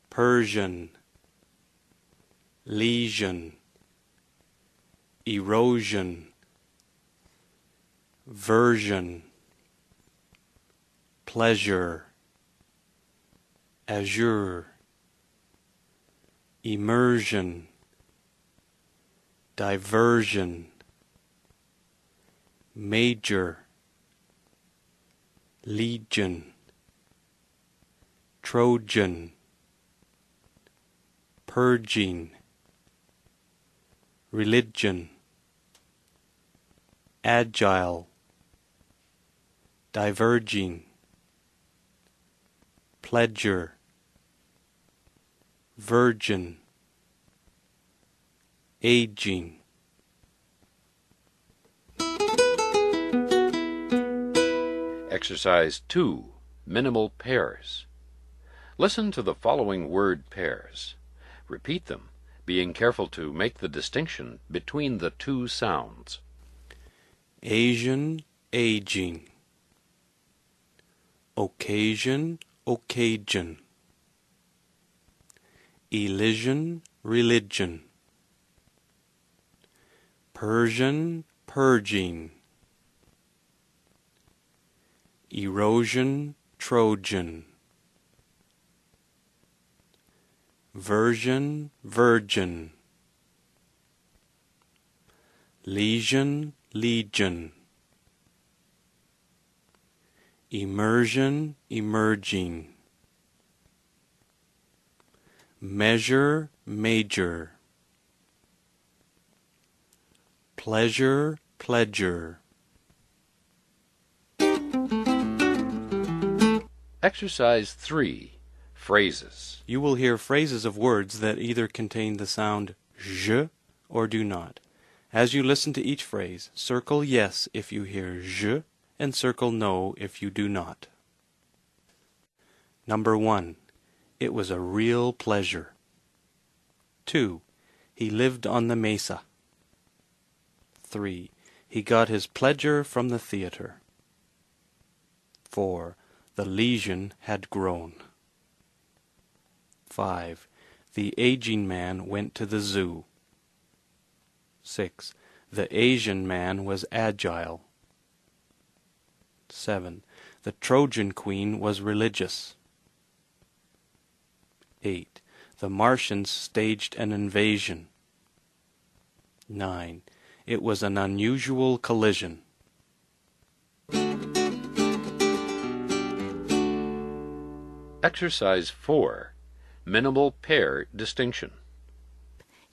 Speaker 4: Persian, lesion, erosion, version, pleasure, azure, immersion, diversion, major, legion, Trojan, purging, religion, agile, diverging, pledger, virgin, aging.
Speaker 2: Exercise 2. Minimal pairs. Listen to the following word pairs. Repeat them, being careful to make the distinction between the two sounds.
Speaker 4: Asian, aging, occasion, occasion, Elysian, religion, Persian, purging, erosion, Trojan, version, virgin, lesion, legion, immersion, emerging, measure, major, pleasure, pledger.
Speaker 2: Exercise 3. Phrases.
Speaker 4: You will hear phrases of words that either contain the sound j or do not. As you listen to each phrase, circle yes if you hear j and circle no if you do not. Number 1. It was a real pleasure. 2. He lived on the mesa. 3. He got his pleasure from the theater. 4. The lesion had grown. 5. The aging man went to the zoo. 6. The Asian man was agile. 7. The Trojan queen was religious. 8. The Martians staged an invasion. 9. It was an unusual collision.
Speaker 2: Exercise 4. Minimal pair distinction.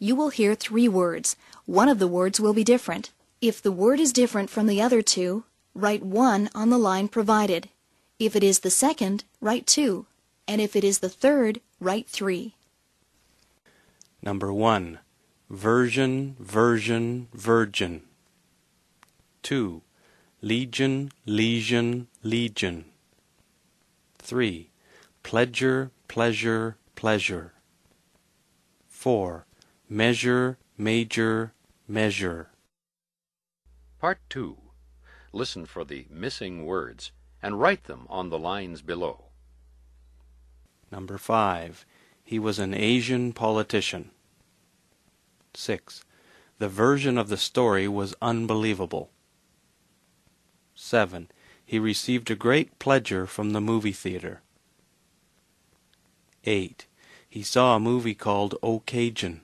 Speaker 1: You will hear 3 words. One of the words will be different. If the word is different from the other two, write 1 on the line provided. If it is the second, write 2. And if it is the third, write 3.
Speaker 3: Number 1. Version, version, virgin. 2. Legion, legion, legion. 3. Pledger, pleasure, pleasure. 4. Measure, major, measure.
Speaker 2: Part 2. Listen for the missing words and write them on the lines below.
Speaker 3: Number 5. He was an Asian politician. 6. The version of the story was unbelievable. 7. He received a great pleasure from the movie theater. 8. He saw a movie called Occasion.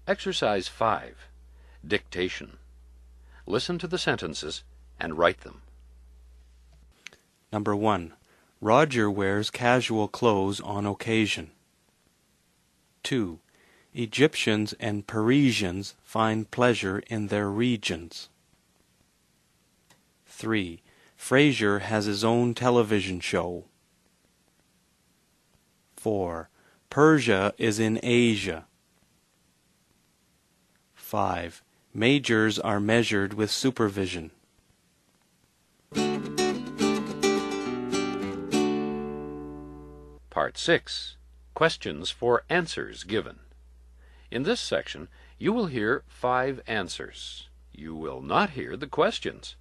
Speaker 2: Exercise 5. Dictation. Listen to the sentences and write them.
Speaker 3: Number 1. Roger wears casual clothes on occasion. 2. Egyptians and Parisians find pleasure in their regions. 3. Fraser has his own television show. 4. Persia is in Asia. 5. Majors are measured with supervision.
Speaker 2: Part 6. Questions for answers given. In this section, you will hear 5 answers. You will not hear the questions.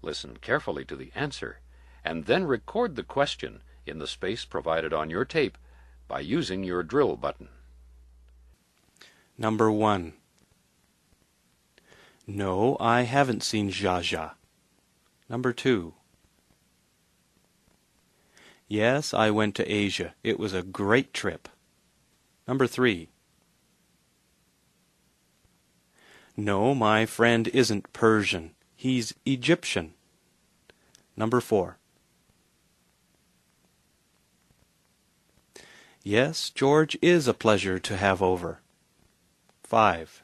Speaker 2: Listen carefully to the answer, and then record the question in the space provided on your tape by using your drill button.
Speaker 3: Number 1. No, I haven't seen Jaja. Number 2. Yes, I went to Asia. It was a great trip. Number 3. No, my friend isn't Persian. He's Egyptian. Number 4. Yes, George is a pleasure to have over. 5.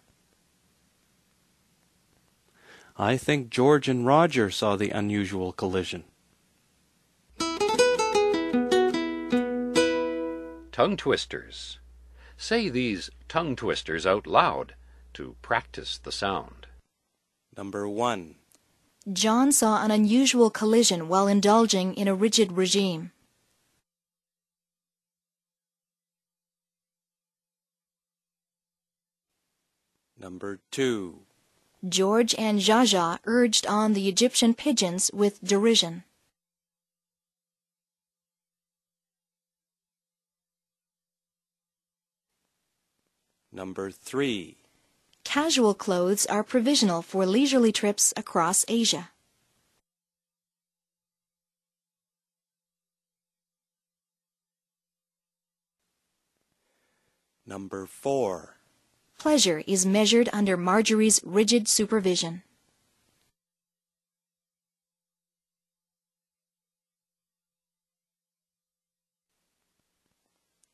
Speaker 3: I think George and Roger saw the unusual collision.
Speaker 2: Tongue twisters. Say these tongue twisters out loud to practice the sound.
Speaker 3: Number 1.
Speaker 1: John saw an unusual collision while indulging in a rigid regime.
Speaker 3: Number 2.
Speaker 1: George and Jaja urged on the Egyptian pigeons with derision.
Speaker 3: Number 3.
Speaker 1: Casual clothes are provisional for leisurely trips across Asia.
Speaker 3: Number 4.
Speaker 1: Pleasure is measured under Marjorie's rigid supervision.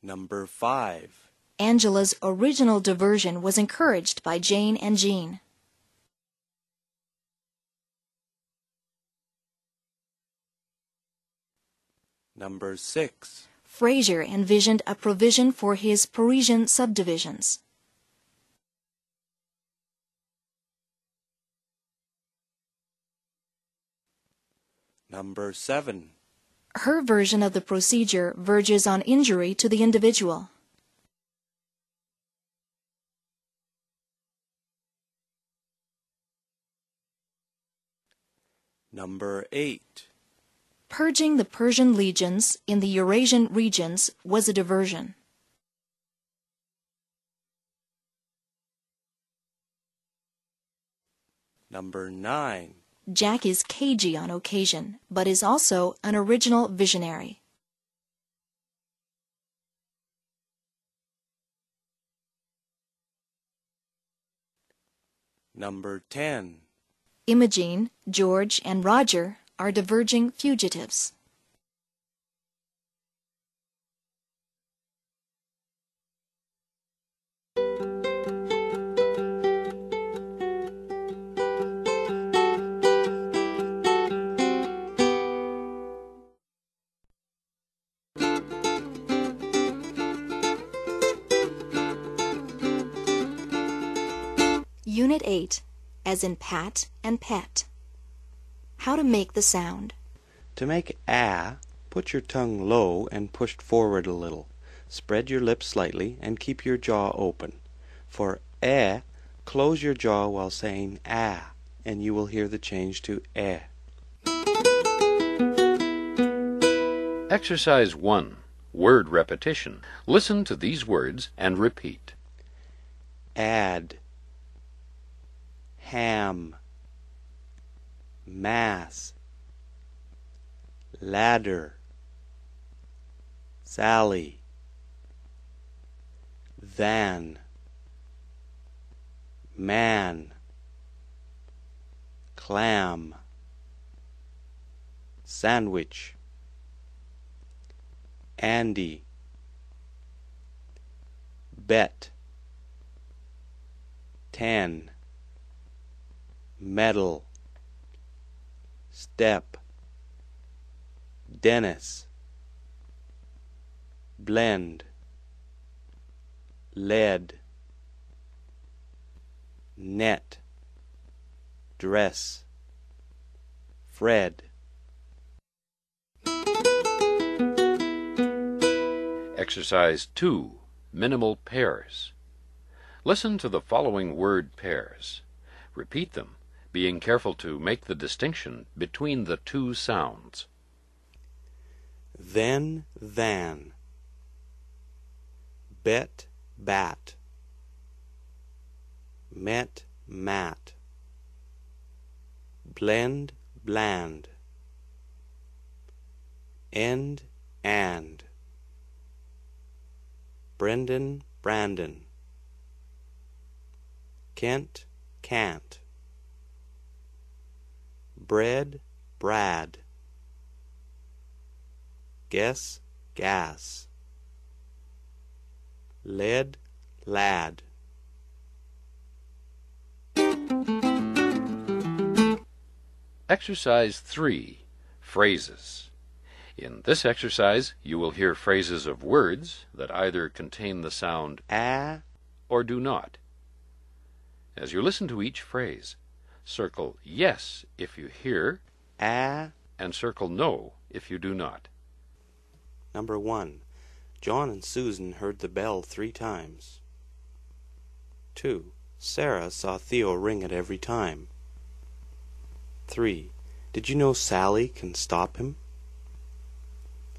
Speaker 3: Number 5.
Speaker 1: Angela's original diversion was encouraged by Jane and Jean.
Speaker 3: Number 6.
Speaker 1: Fraser envisioned a provision for his Parisian subdivisions.
Speaker 3: Number 7.
Speaker 1: Her version of the procedure verges on injury to the individual.
Speaker 3: Number 8.
Speaker 1: Purging the Persian legions in the Eurasian regions was a diversion.
Speaker 3: Number 9.
Speaker 1: Jack is cagey on occasion, but is also an original visionary.
Speaker 3: Number 10.
Speaker 1: Imogene, George, and Roger are diverging fugitives. Unit 8, as in pat and pet. How to make the sound.
Speaker 4: To make ah, put your tongue low and pushed forward a little. Spread your lips slightly and keep your jaw open. For eh, close your jaw while saying ah, and you will hear the change to eh.
Speaker 2: Exercise 1. Word repetition. Listen to these words and repeat.
Speaker 4: Add, ham, mass, ladder, Sally, van, man, clam, sandwich, Andy, bet, 10, metal, step, Dennis, blend, lead, net, dress, Fred.
Speaker 2: Exercise 2. Minimal pairs. Listen to the following word pairs. Repeat them, being careful to make the distinction between the two sounds.
Speaker 4: Then, than, bet, bat, met, mat, blend, bland, end, and, Brendan, Brandon, Kent, can't, bread, Brad, guess, gas, lead, lad.
Speaker 2: Exercise 3. Phrases. In this exercise, you will hear phrases of words that either contain the sound
Speaker 4: Ah,
Speaker 2: or do not. As you listen to each phrase, circle yes if you hear
Speaker 4: ah.
Speaker 2: and circle no if you do not.
Speaker 4: Number 1. John and Susan heard the bell 3 times. 2. Sarah saw Theo ring it every time. 3. Did you know Sally can stop him?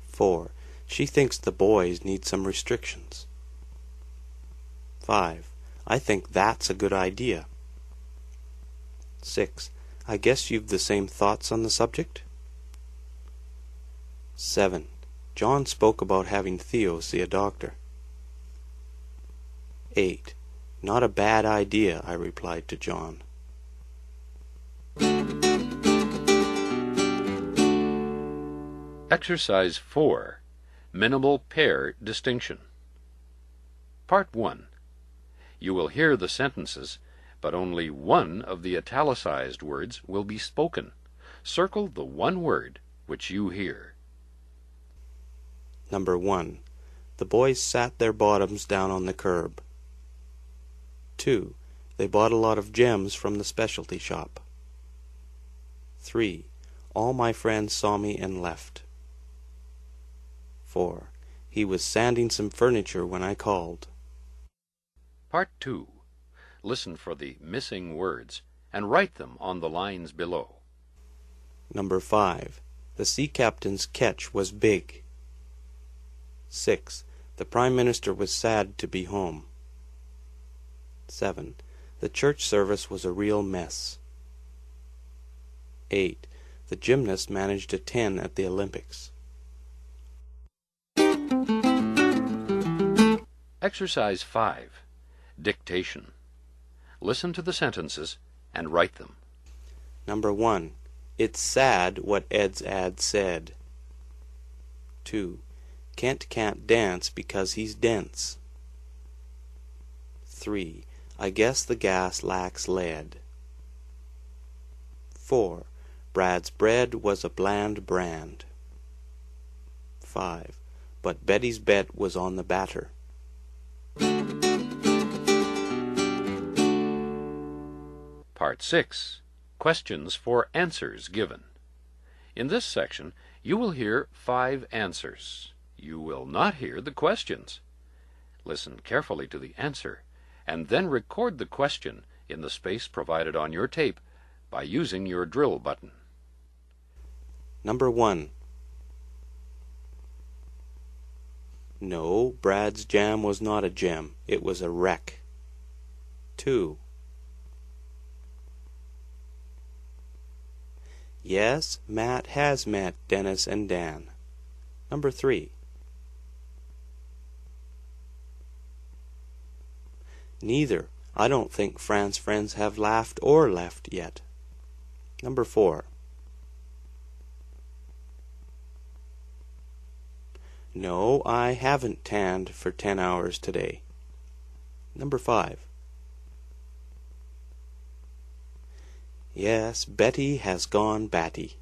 Speaker 4: 4. She thinks the boys need some restrictions. 5. I think that's a good idea. 6. I guess you've the same thoughts on the subject? 7. John spoke about having Theo see a doctor. 8. Not a bad idea, I replied to John.
Speaker 2: Exercise 4. Minimal pair distinction. Part 1. You will hear the sentences, but only one of the italicized words will be spoken. Circle the one word which you hear.
Speaker 4: Number 1. The boys sat their bottoms down on the curb. 2. They bought a lot of gems from the specialty shop. 3. All my friends saw me and left. 4. He was sanding some furniture when I called.
Speaker 2: Part 2. Listen for the missing words and write them on the lines below.
Speaker 4: Number 5. The sea captain's catch was big. 6. The Prime Minister was sad to be home. 7. The church service was a real mess. 8. The gymnast managed a 10 at the Olympics.
Speaker 2: Exercise 5. Dictation. Listen to the sentences and write them.
Speaker 4: Number 1. It's sad what Ed's ad said. 2. Kent can't dance because he's dense. 3. I guess the gas lacks lead. 4. Brad's bread was a bland brand. 5. But Betty's bet was on the batter.
Speaker 2: Part 6. Questions for answers given. In this section, you will hear 5 answers. You will not hear the questions. Listen carefully to the answer, and then record the question in the space provided on your tape by using your drill button.
Speaker 4: Number 1. No, Brad's jam was not a gem. It was a wreck. 2. Yes, Matt has met Dennis and Dan. Number 3. Neither. I don't think Fran's friends have laughed or left yet. Number 4. No, I haven't tanned for 10 hours today. Number 5. Yes, Betty has gone batty.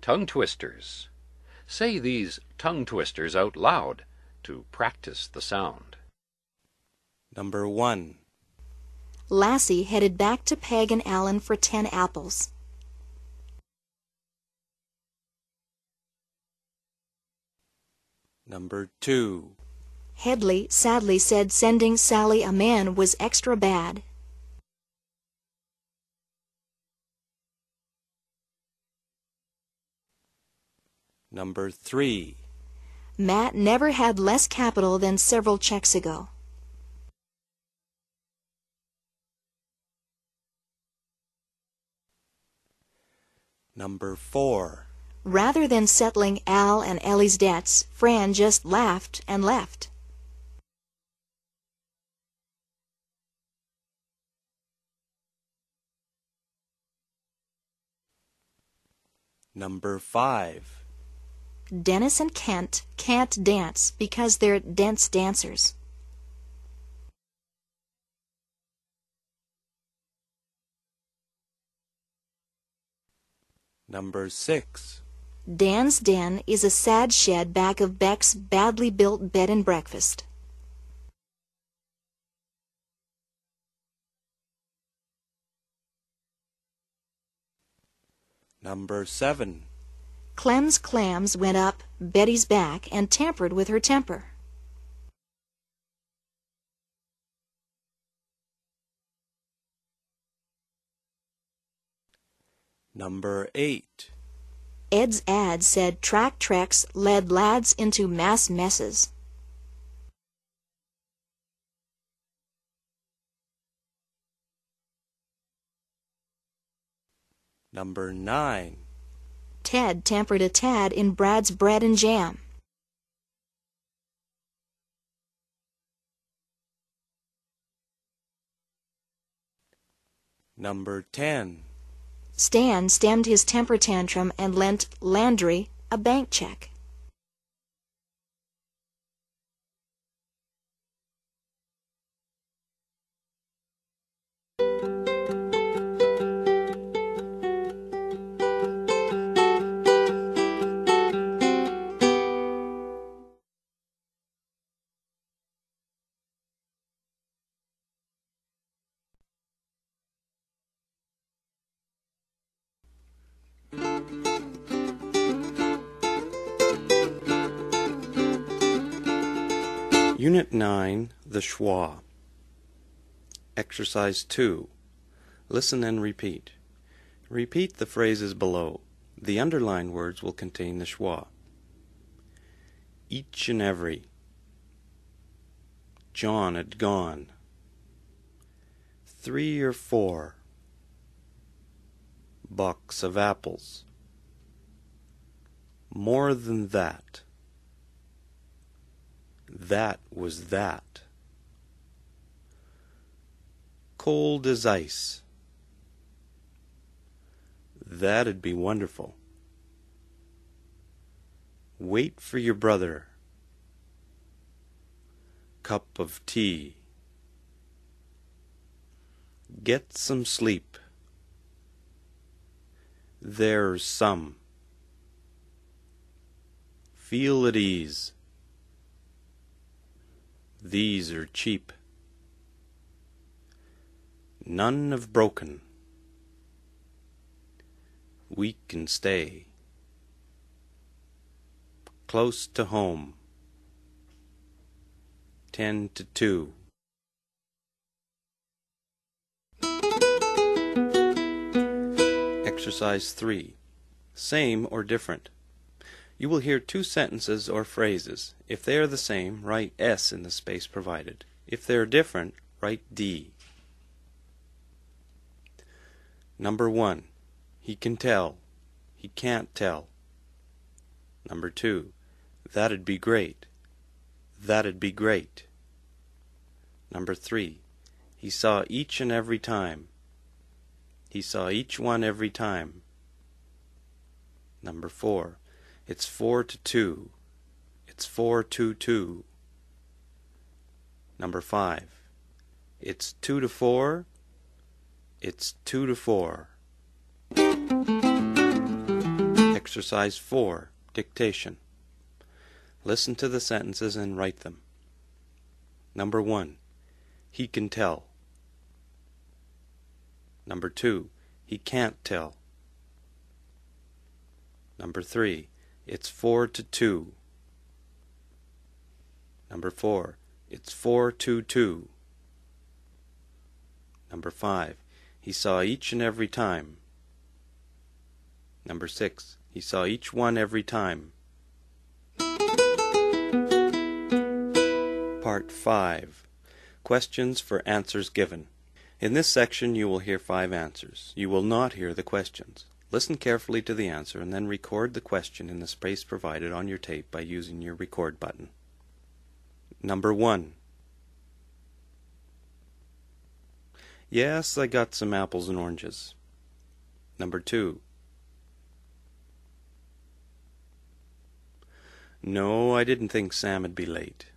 Speaker 2: Tongue twisters. Say these tongue twisters out loud to practice the sound.
Speaker 4: Number 1.
Speaker 1: Lassie headed back to Peg and Alan for 10 apples.
Speaker 4: Number 2.
Speaker 1: Headley sadly said sending Sally a man was extra bad.
Speaker 4: Number 3.
Speaker 1: Matt never had less capital than several checks ago.
Speaker 4: Number 4.
Speaker 1: Rather than settling Al and Ellie's debts, Fran just laughed and left.
Speaker 4: Number 5.
Speaker 1: Dennis and Kent can't dance because they're dense dancers.
Speaker 4: Number 6.
Speaker 1: Dan's den is a sad shed back of Beck's badly built bed and breakfast.
Speaker 4: Number 7.
Speaker 1: Clem's clams went up Betty's back and tampered with her temper.
Speaker 4: Number 8.
Speaker 1: Ed's ad said track treks led lads into mass messes.
Speaker 4: Number 9.
Speaker 1: Ted tampered a tad in Brad's bread and jam.
Speaker 4: Number 10.
Speaker 1: Stan stemmed his temper tantrum and lent Landry a bank check.
Speaker 4: Unit 9, the schwa. Exercise 2. Listen and repeat. Repeat the phrases below. The underlined words will contain the schwa. Each and every. John had gone. 3 or 4. Box of apples. More than that. That was that. Cold as ice. That'd be wonderful. Wait for your brother. Cup of tea. Get some sleep. There's some. Feel at ease. These are cheap. None have broken. We can stay. Close to home. 10 to 2. Exercise 3. Same or different. You will hear two sentences or phrases. If they are the same, write S in the space provided. If they are different, write D. Number 1. He can tell. He can't tell. Number 2. That'd be great. That'd be great. Number 3. He saw each and every time. He saw each one every time. Number 4. It's 4 to 2. It's 4 to 2. Number 5. It's 2 to 4. It's 2 to 4. Exercise 4. Dictation. Listen to the sentences and write them. Number 1. He can tell. Number 2. He can't tell. Number 3. It's 4 to 2. Number 4. It's 4 to 2. Number 5. He saw each and every time. Number 6. He saw each one every time. Part 5. Questions for answers given. In this section you will hear 5 answers. You will not hear the questions. Listen carefully to the answer and then record the question in the space provided on your tape by using your record button. Number 1. Yes, I got some apples and oranges. Number 2. No, I didn't think Sam would be late.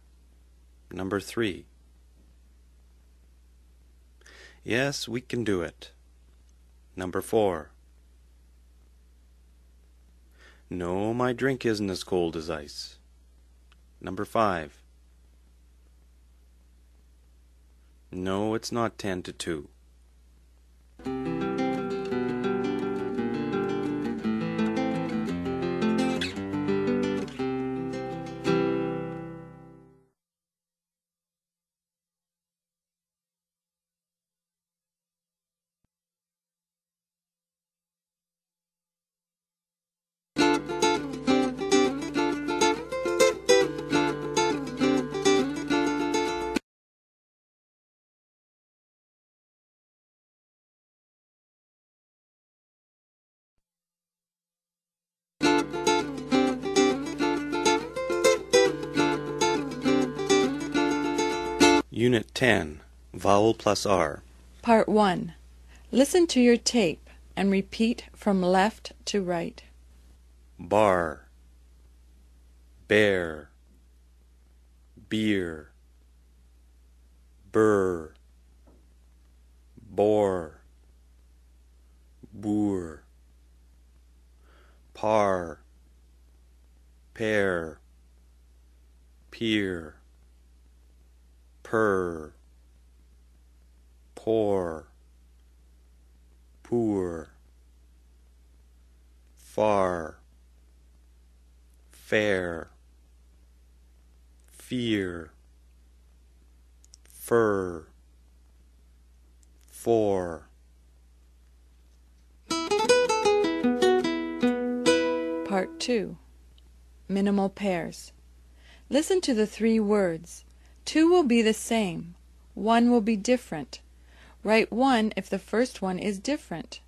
Speaker 4: Number 3. Yes, we can do it. Number 4. No, my drink isn't as cold as ice. Number 5. No, it's not 10 to 2. Unit 10. Vowel plus R.
Speaker 5: Part 1. Listen to your tape and repeat from left to right.
Speaker 4: Bar. Bear. Beer. Burr. Bore. Boor. Par. Pear. Peer. Purr. Pour. Poor. Far. Fair. Fear. Fur. For.
Speaker 5: Part 2. Minimal pairs. Listen to the 3 words. 2 will be the same. 1 will be different. Write 1 if the first one is different.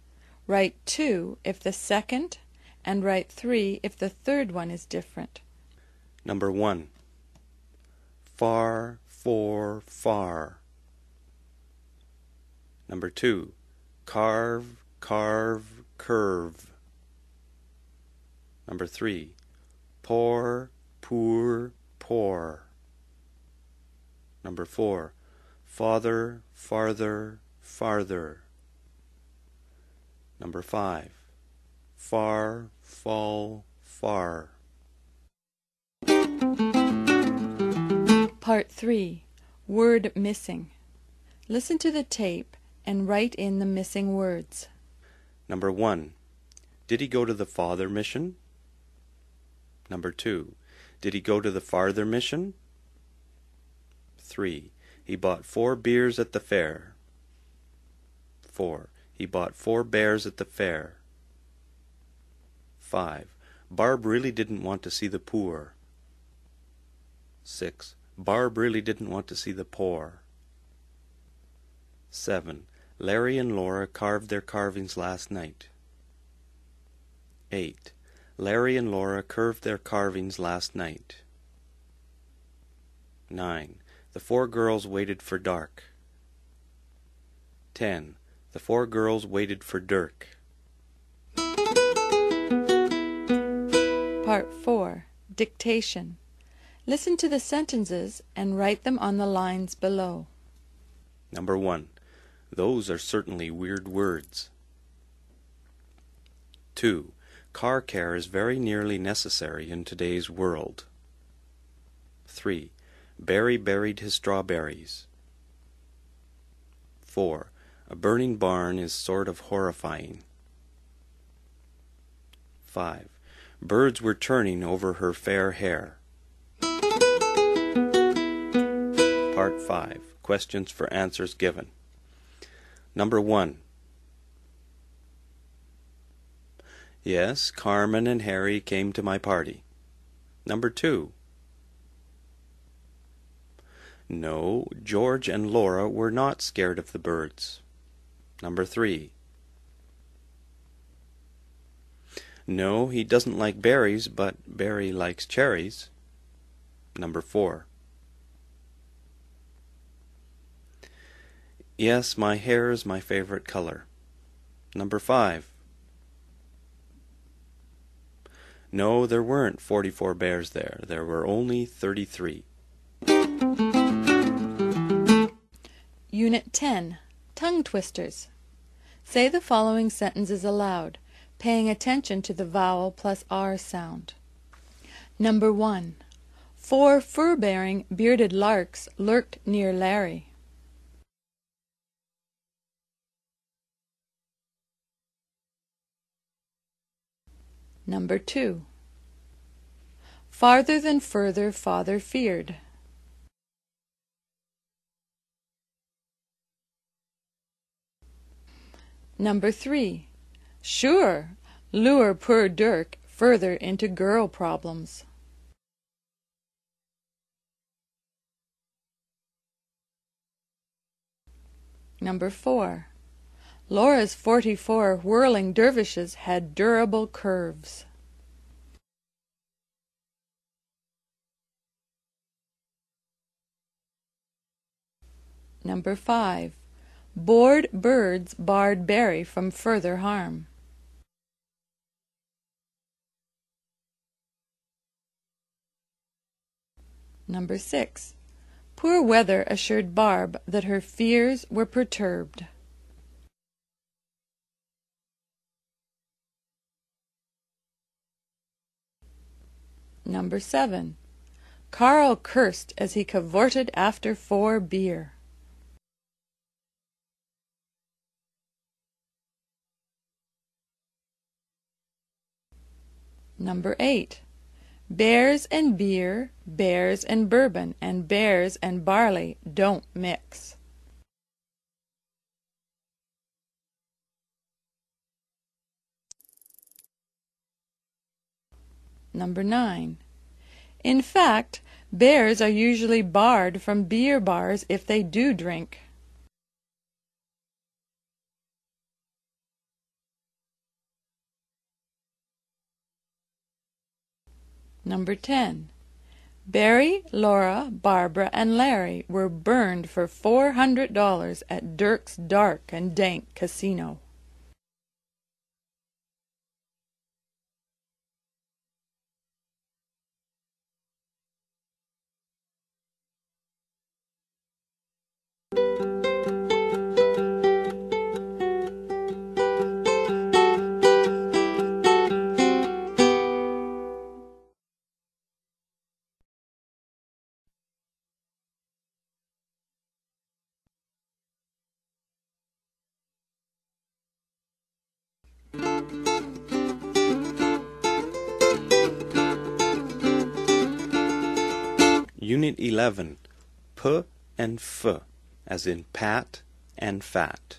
Speaker 5: Write 2 if the second, and write 3 if the third one is different.
Speaker 4: Number 1. Far, for, far. Number 2. Carve, carve, curve. Number 3. Pour, pour, pour. Number 4. Father, farther, farther. Number 5. Far, fall, far.
Speaker 5: Part 3. Word missing. Listen to the tape and write in the missing words.
Speaker 4: Number 1. Did he go to the Father mission? Number 2. Did he go to the Farther mission? 3. He bought 4 beers at the fair. 4. He bought 4 bears at the fair. 5. Barb really didn't want to see the poor. 6. Barb really didn't want to see the poor. 7. Larry and Laura carved their carvings last night. 8. Larry and Laura carved their carvings last night. 9. The 4 girls waited for dark. 10. The 4 girls waited for Dirk.
Speaker 5: Part 4. Dictation. Listen to the sentences and write them on the lines below.
Speaker 4: Number 1. Those are certainly weird words. 2. Car care is very nearly necessary in today's world. 3. Barry buried his strawberries. 4. A burning barn is sort of horrifying. 5. Birds were turning over her fair hair. Part 5. Questions for answers given. Number 1. Yes, Carmen and Harry came to my party. Number 2. No, George and Laura were not scared of the birds. Number 3. No, he doesn't like berries, but Barry likes cherries. Number 4. Yes, my hair is my favorite color. Number 5. No, there weren't 44 bears there. There were only 33.
Speaker 5: Unit 10. Tongue twisters. Say the following sentences aloud, paying attention to the vowel plus R sound. Number 1. 4 fur-bearing bearded larks lurked near Larry. Number 2. Farther than further father feared. Number 3. Sure, lure poor Dirk further into girl problems. Number 4. Laura's 44 whirling dervishes had durable curves. Number 5. Bored birds barred Barry from further harm. Number 6. Poor weather assured Barb that her fears were perturbed. Number 7. Carl cursed as he cavorted after 4 beer. Number 8. Bears and beer, bears and bourbon, and bears and barley don't mix. Number 9. In fact, bears are usually barred from beer bars if they do drink. Number 10. Barry, Laura, Barbara, and Larry were burned for $400 at Dirk's dark and dank casino.
Speaker 4: Unit 11, P and F, as in pat and fat.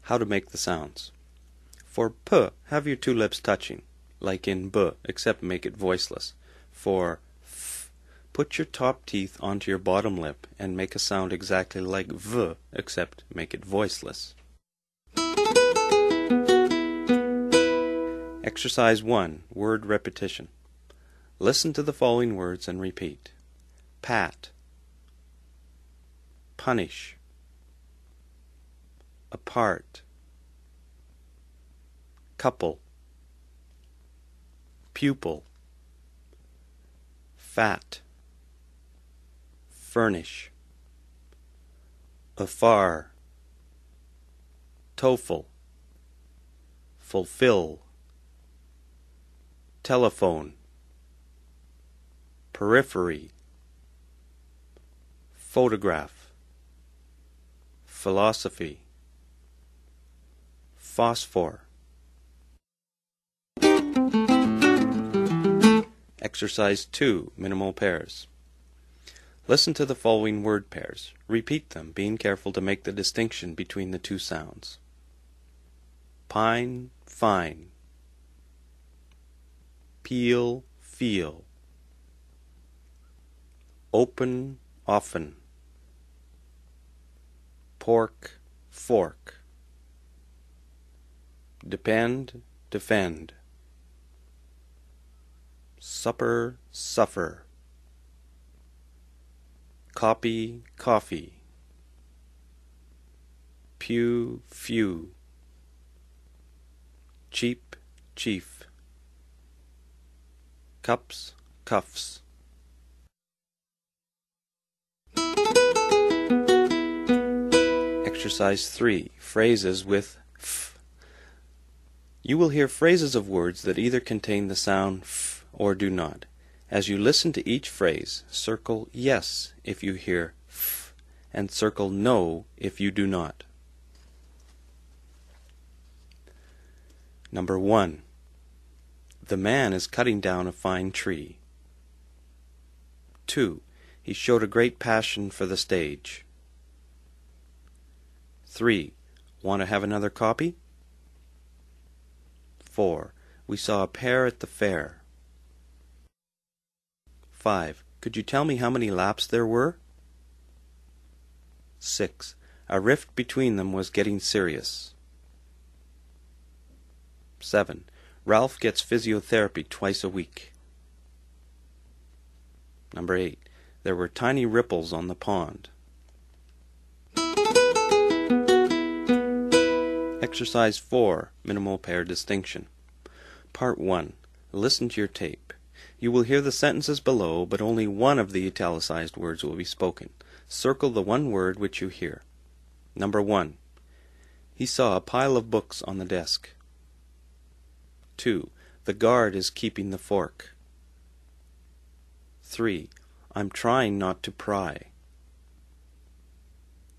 Speaker 4: How to make the sounds. For P, have your two lips touching, like in B, except make it voiceless. For F, put your top teeth onto your bottom lip and make a sound exactly like V, except make it voiceless. Exercise 1, word repetition. Listen to the following words and repeat. Pat, punish, apart, couple, pupil, fat, furnish, afar, TOEFL, fulfill, telephone, periphery, photograph, philosophy, phosphor. Exercise 2, minimal pairs. Listen to the following word pairs. Repeat them, being careful to make the distinction between the two sounds. Pine, fine. Peel, feel. Open, often. Pork, fork. Depend, defend. Supper, suffer. Copy, coffee. Pew, few. Cheap, chief. Cups, cuffs. Exercise 3. Phrases with f. You will hear phrases of words that either contain the sound f or do not. As you listen to each phrase, circle yes if you hear f and circle no if you do not. Number 1. The man is cutting down a fine tree. 2. He showed a great passion for the stage. 3. Want to have another copy? 4. We saw a pair at the fair. 5. Could you tell me how many laps there were? 6. A rift between them was getting serious. 7. Ralph gets physiotherapy twice a week. Number 8. There were tiny ripples on the pond. Exercise 4, minimal pair distinction. Part 1. Listen to your tape. You will hear the sentences below, but only one of the italicized words will be spoken. Circle the one word which you hear. Number 1. He saw a pile of books on the desk. 2. The guard is keeping the fork. 3. I'm trying not to pry.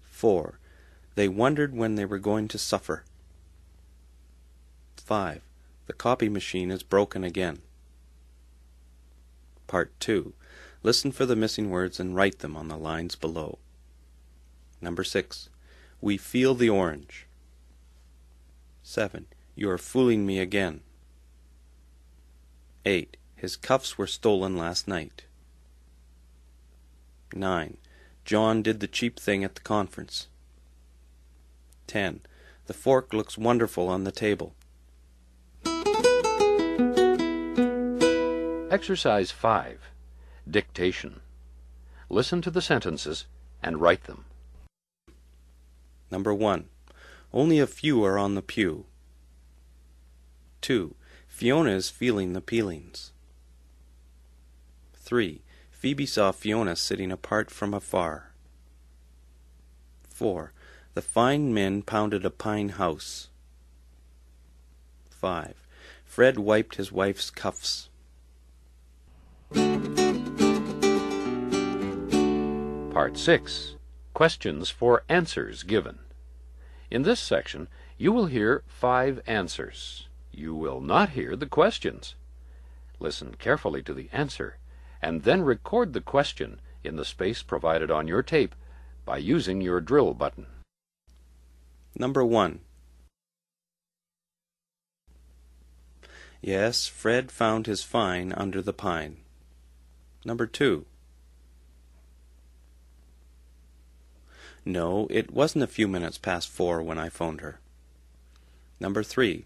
Speaker 4: 4. They wondered when they were going to suffer. 5. The copy machine is broken again. Part 2. Listen for the missing words and write them on the lines below. Number 6. We feel the orange. 7. You are fooling me again. 8. His cuffs were stolen last night. 9. John did the cheap thing at the conference. 10. The fork looks wonderful on the table.
Speaker 2: Exercise 5. Dictation. Listen to the sentences and write them.
Speaker 4: Number 1. Only a few are on the pew. 2. Fiona is feeling the peelings. 3. Phoebe saw Fiona sitting apart from afar. 4. The fine men pounded a pine house. 5. Fred wiped his wife's cuffs.
Speaker 2: Part 6. Questions for answers given. In this section, you will hear 5 answers. You will not hear the questions. Listen carefully to the answer and then record the question in the space provided on your tape by using your drill button.
Speaker 4: Number 1. Yes, Fred found his fine under the pine. Number 2. No, it wasn't a few minutes past 4 when I phoned her. Number 3.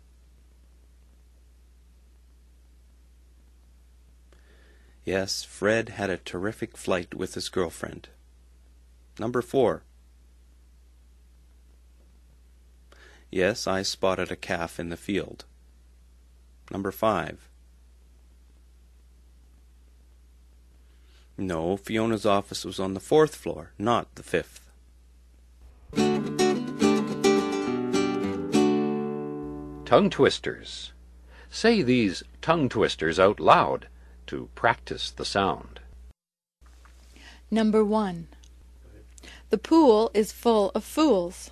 Speaker 4: Yes, Fred had a terrific flight with his girlfriend. Number 4. Yes, I spotted a calf in the field. Number 5. No, Fiona's office was on the 4th floor, not the 5th.
Speaker 2: Tongue twisters. Say these tongue twisters out loud to practice the sound.
Speaker 5: Number 1. The pool is full of fools.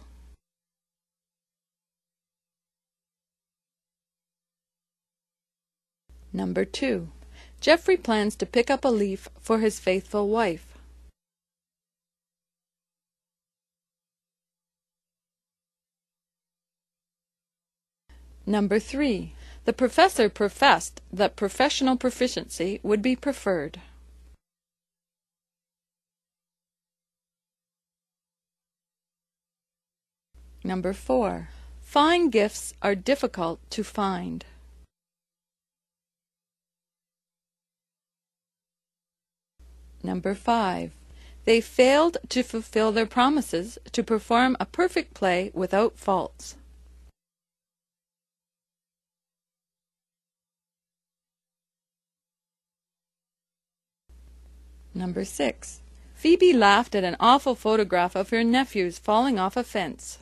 Speaker 5: Number 2. Jeffrey plans to pick up a leaf for his faithful wife. Number 3. The professor professed that professional proficiency would be preferred. Number 4. Fine gifts are difficult to find. Number 5. They failed to fulfill their promises to perform a perfect play without faults. Number 6. Phoebe laughed at an awful photograph of her nephews falling off a fence.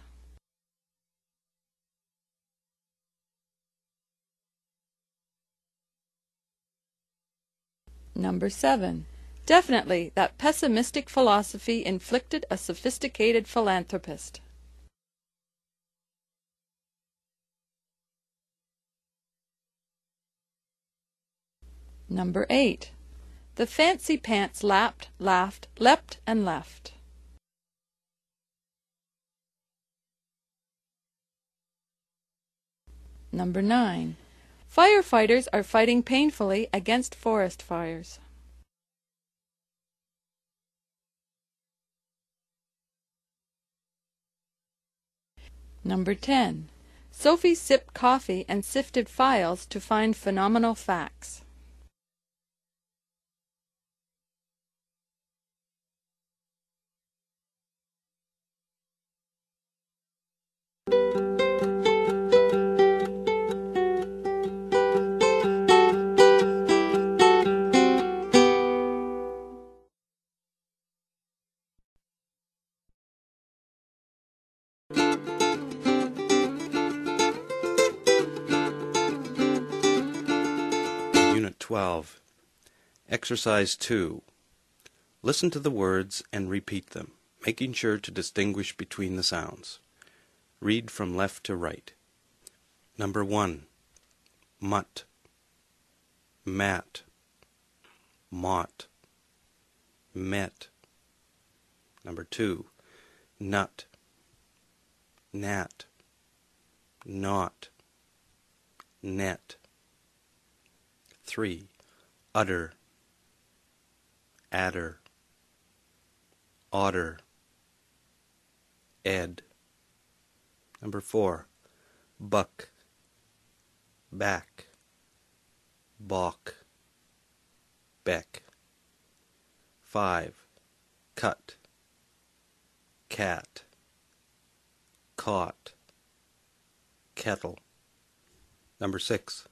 Speaker 5: Number 7. Definitely, that pessimistic philosophy inflicted a sophisticated philanthropist. Number 8. The fancy pants laughed, leapt, and left. Number 9. Firefighters are fighting painfully against forest fires. Number 10. Sophie sipped coffee and sifted files to find phenomenal facts.
Speaker 4: Unit 12. Exercise 2. Listen to the words and repeat them, making sure to distinguish between the sounds. Read from left to right. Number 1. Mutt, mat, mott, met. Number 2. Nut, nat, not, net. 3. Udder, adder, otter, ed. Number 4. Buck, back, balk, beck. 5. Cut, cat, caught, kettle. Number 6.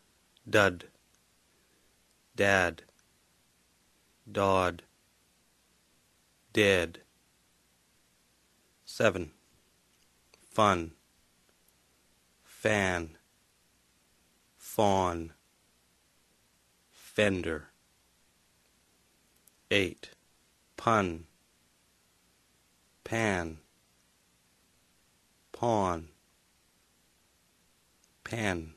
Speaker 4: Dud, dad, dod, dead. 7. Fun, fan, fawn, fender. 8. Pun, pan, pawn, pen.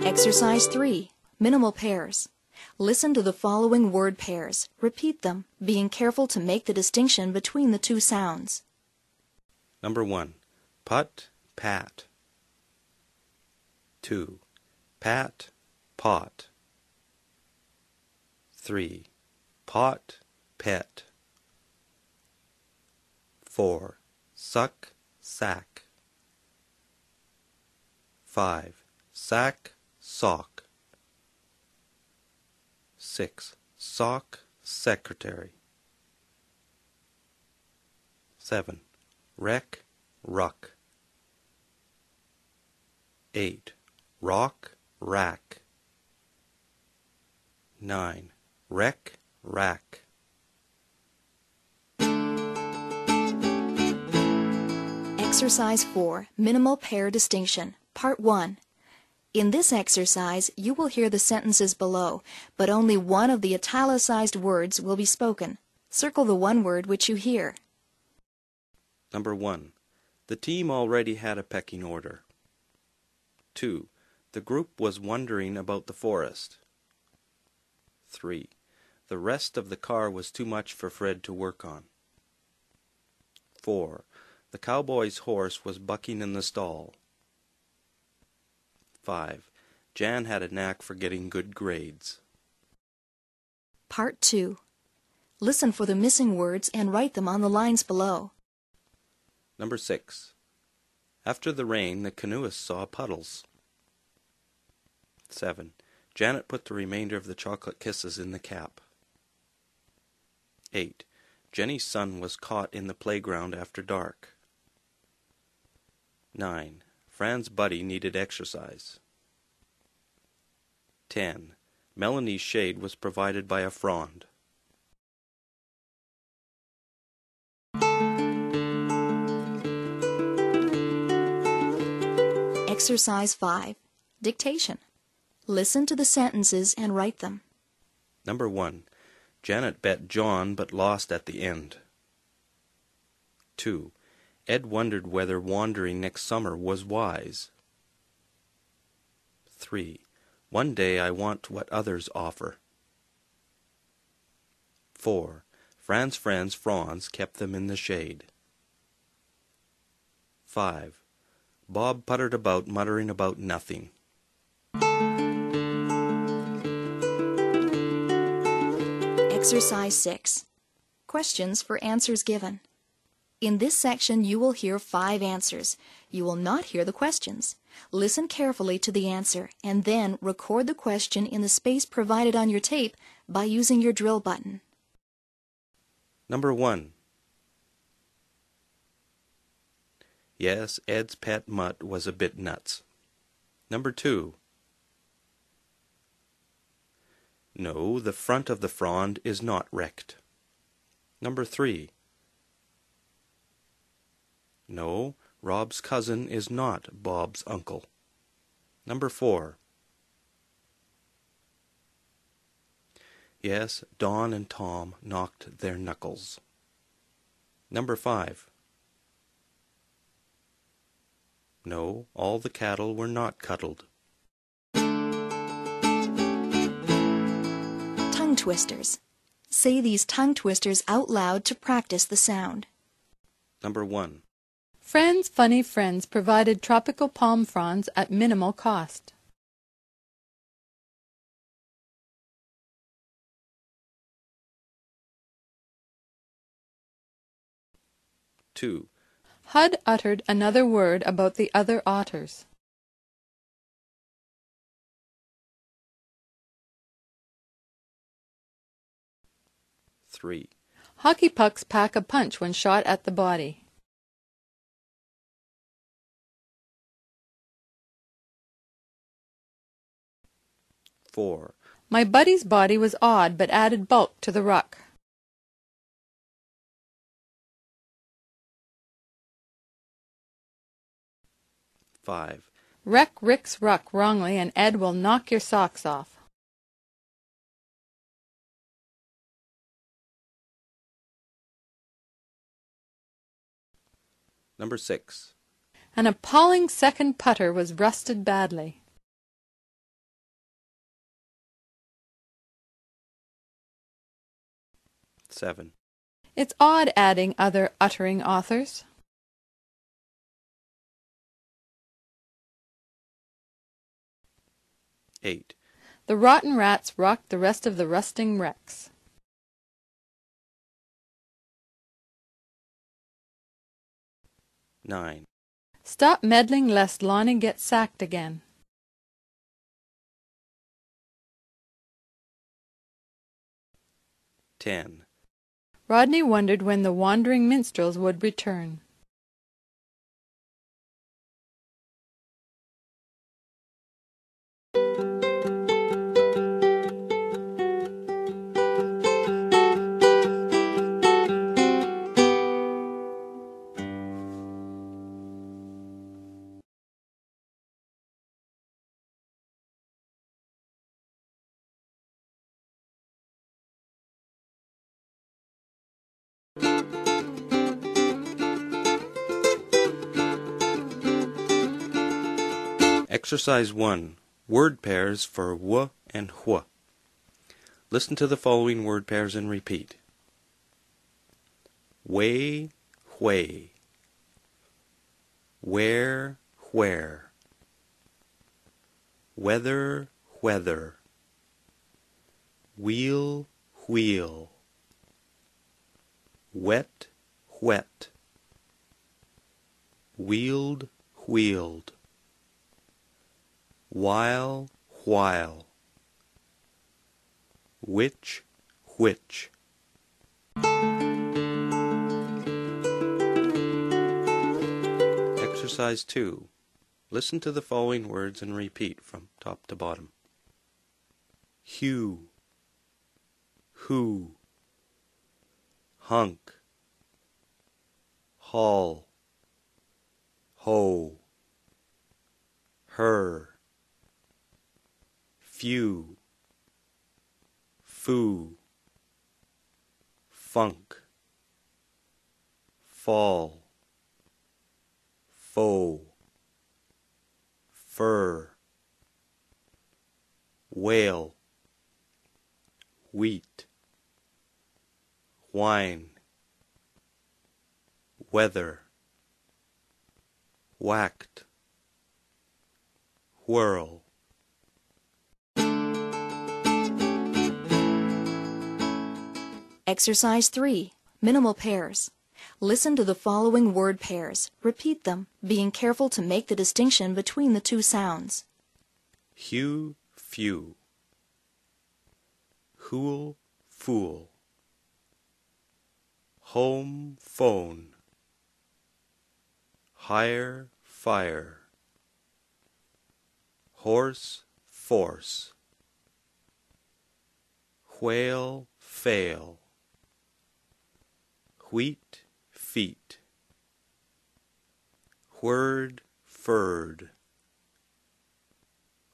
Speaker 1: Exercise 3. Minimal pairs. Listen to the following word pairs. Repeat them, being careful to make the distinction between the two sounds.
Speaker 4: Number 1. Put, pat. 2. Pat, pot. 3. Pot, pet. 4. Suck, sack. 5. Sack, sock. 6. Sock, secretary. 7. Wreck, ruck. 8. Rock, rack. 9. Wreck, rack.
Speaker 1: Exercise 4. Minimal pair distinction. Part 1. In this exercise, you will hear the sentences below, but only one of the italicized words will be spoken. Circle the one word which you hear.
Speaker 4: Number 1. The team already had a pecking order. 2. The group was wondering about the forest. 3. The rest of the car was too much for Fred to work on. 4. The cowboy's horse was bucking in the stall. 5. Jan had a knack for getting good grades.
Speaker 1: Part 2. Listen for the missing words and write them on the lines below.
Speaker 4: Number 6. After the rain, the canoeists saw puddles. 7. Janet put the remainder of the chocolate kisses in the cap. 8. Jenny's son was caught in the playground after dark. 9. Fran's buddy needed exercise. 10. Melanie's shade was provided by a frond.
Speaker 1: Exercise 5. Dictation. Listen to the sentences and write them.
Speaker 4: Number 1. Janet bet John but lost at the end. 2. Ed wondered whether wandering next summer was wise. 3. One day I want what others offer. 4. Fran's friends' fronds kept them in the shade. 5. Bob puttered about, muttering about nothing.
Speaker 1: Exercise 6. Questions for answers given. In this section, you will hear 5 answers. You will not hear the questions. Listen carefully to the answer, and then record the question in the space provided on your tape by using your drill button.
Speaker 4: Number 1. Yes, Ed's pet mutt was a bit nuts. Number 2. No, the front of the frond is not wrecked. Number 3. No, Rob's cousin is not Bob's uncle. Number 4. Yes, Don and Tom knocked their knuckles. Number 5. No, all the cattle were not cuddled.
Speaker 1: Tongue twisters. Say these tongue twisters out loud to practice the sound.
Speaker 4: Number 1.
Speaker 5: Fran's Funny Friends provided tropical palm fronds at minimal cost.
Speaker 4: Two.
Speaker 5: Hud uttered another word about the other otters.
Speaker 4: 3.
Speaker 5: Hockey pucks pack a punch when shot at the body.
Speaker 4: 4.
Speaker 5: My buddy's body was odd but added bulk to the ruck.
Speaker 4: 5.
Speaker 5: Wreck Rick's ruck wrongly and Ed will knock your socks off.
Speaker 4: 6.
Speaker 5: An appalling second putter was rusted badly.
Speaker 4: 7.
Speaker 5: It's odd adding other uttering authors.
Speaker 4: 8.
Speaker 5: The rotten rats rocked the rest of the rusting wrecks.
Speaker 4: 9.
Speaker 5: Stop meddling lest Lonnie gets sacked again.
Speaker 4: 10.
Speaker 5: Rodney wondered when the wandering minstrels would return.
Speaker 4: 'Exercise 1. Word pairs for w and wh. Listen to the following word pairs and repeat. Way, way. Where, where. Weather, weather. Wheel, wheel. Wet, wet. Wheeled, wheeled. While, while. Which, which. Exercise 2. Listen to the following words and repeat from top to bottom. Hue, who, hunk, haul, hoe, her, few, foo, funk, fall, foe, fur, whale, wheat, wine, weather, whacked, whirl.
Speaker 1: Exercise 3. Minimal pairs. Listen to the following word pairs. Repeat them, being careful to make the distinction between the two sounds.
Speaker 4: Hue, few. Whool, fool. Home, phone. Hire, fire. Horse, force. Whale, fail. Wheat, feet. Word, furred.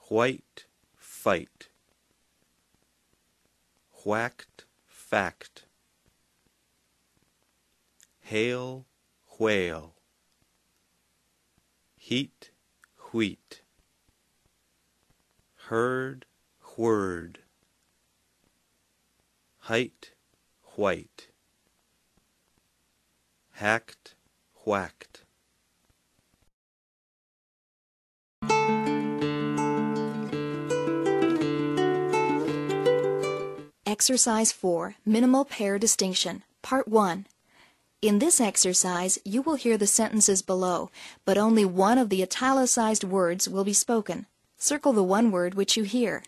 Speaker 4: White, fight. Whacked, fact. Hail, whale. Heat, wheat. Herd, word. Height, white. Hacked, whacked.
Speaker 1: Exercise 4. Minimal pair distinction. Part 1. In this exercise, you will hear the sentences below, but only one of the italicized words will be spoken. Circle the one word which you hear.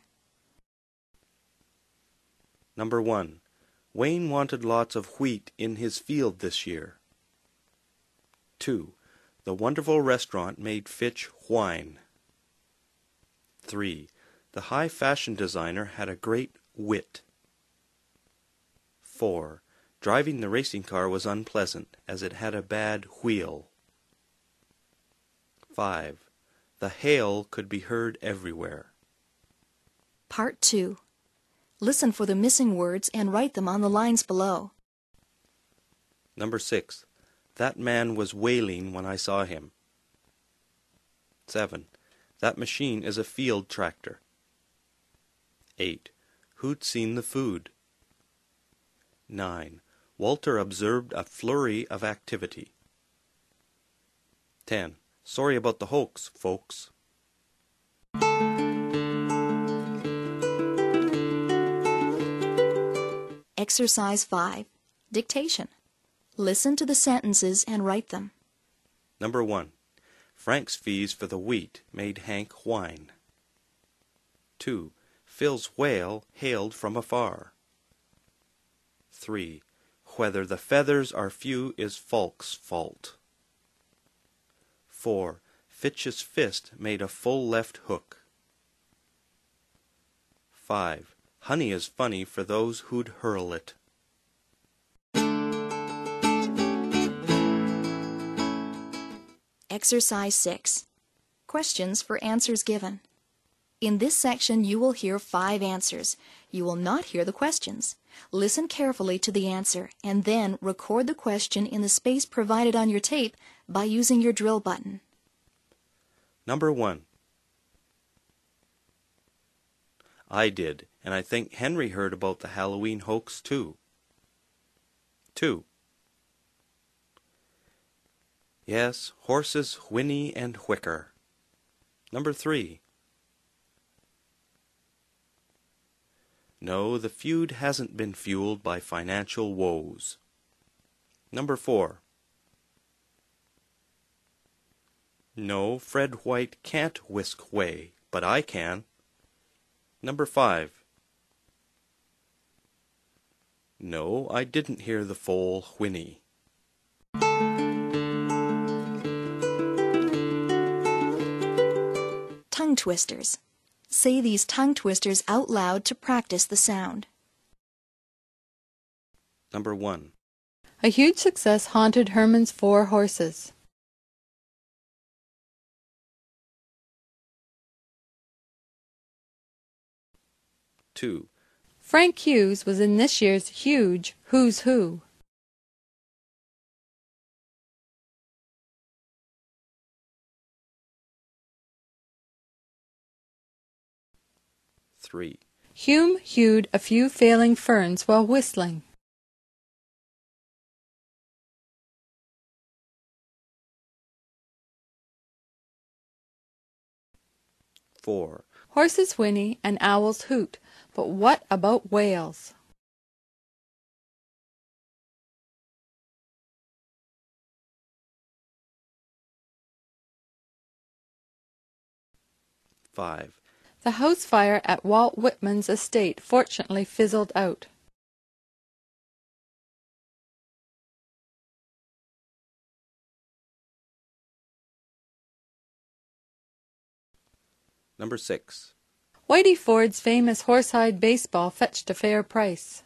Speaker 4: Number 1. Wayne wanted lots of wheat in his field this year. 2. The wonderful restaurant made Fitch whine. 3. The high fashion designer had a great wit. 4. Driving the racing car was unpleasant, as it had a bad wheel. 5. The hail could be heard everywhere.
Speaker 1: Part 2. Listen for the missing words and write them on the lines below.
Speaker 4: Number 6. That man was wailing when I saw him. 7. That machine is a field tractor. 8. Who'd seen the food? 9. Walter observed a flurry of activity. 10. Sorry about the hoax, folks.
Speaker 1: Exercise 5. Dictation. Listen to the sentences and write them.
Speaker 4: Number 1. Frank's fees for the wheat made Hank whine. 2. Phil's whale hailed from afar. 3. Whether the feathers are few is Falk's fault. 4. Fitch's fist made a full left hook. 5. Honey is funny for those who'd hurl it.
Speaker 1: Exercise 6. Questions for answers given. In this section, you will hear 5 answers. You will not hear the questions. Listen carefully to the answer and then record the question in the space provided on your tape by using your drill button.
Speaker 4: Number 1. I did, and I think Henry heard about the Halloween hoax too. 2. Yes, horses whinny and whicker. Number 3. No, the feud hasn't been fueled by financial woes. Number 4. No, Fred White can't whisk whey, but I can. Number 5. No, I didn't hear the foal whinny.
Speaker 1: Tongue twisters. Say these tongue twisters out loud to practice the sound.
Speaker 4: Number 1.
Speaker 5: A huge success haunted Herman's 4 horses.
Speaker 4: Two.
Speaker 5: Frank Hughes was in this year's huge Who's Who.
Speaker 4: 3.
Speaker 5: Hume hewed a few failing ferns while whistling.
Speaker 4: 4.
Speaker 5: Horses whinny and owls hoot, but what about whales?
Speaker 4: 5.
Speaker 5: The house fire at Walt Whitman's estate fortunately fizzled out.
Speaker 4: 6.
Speaker 5: Whitey Ford's famous horsehide baseball fetched a fair price.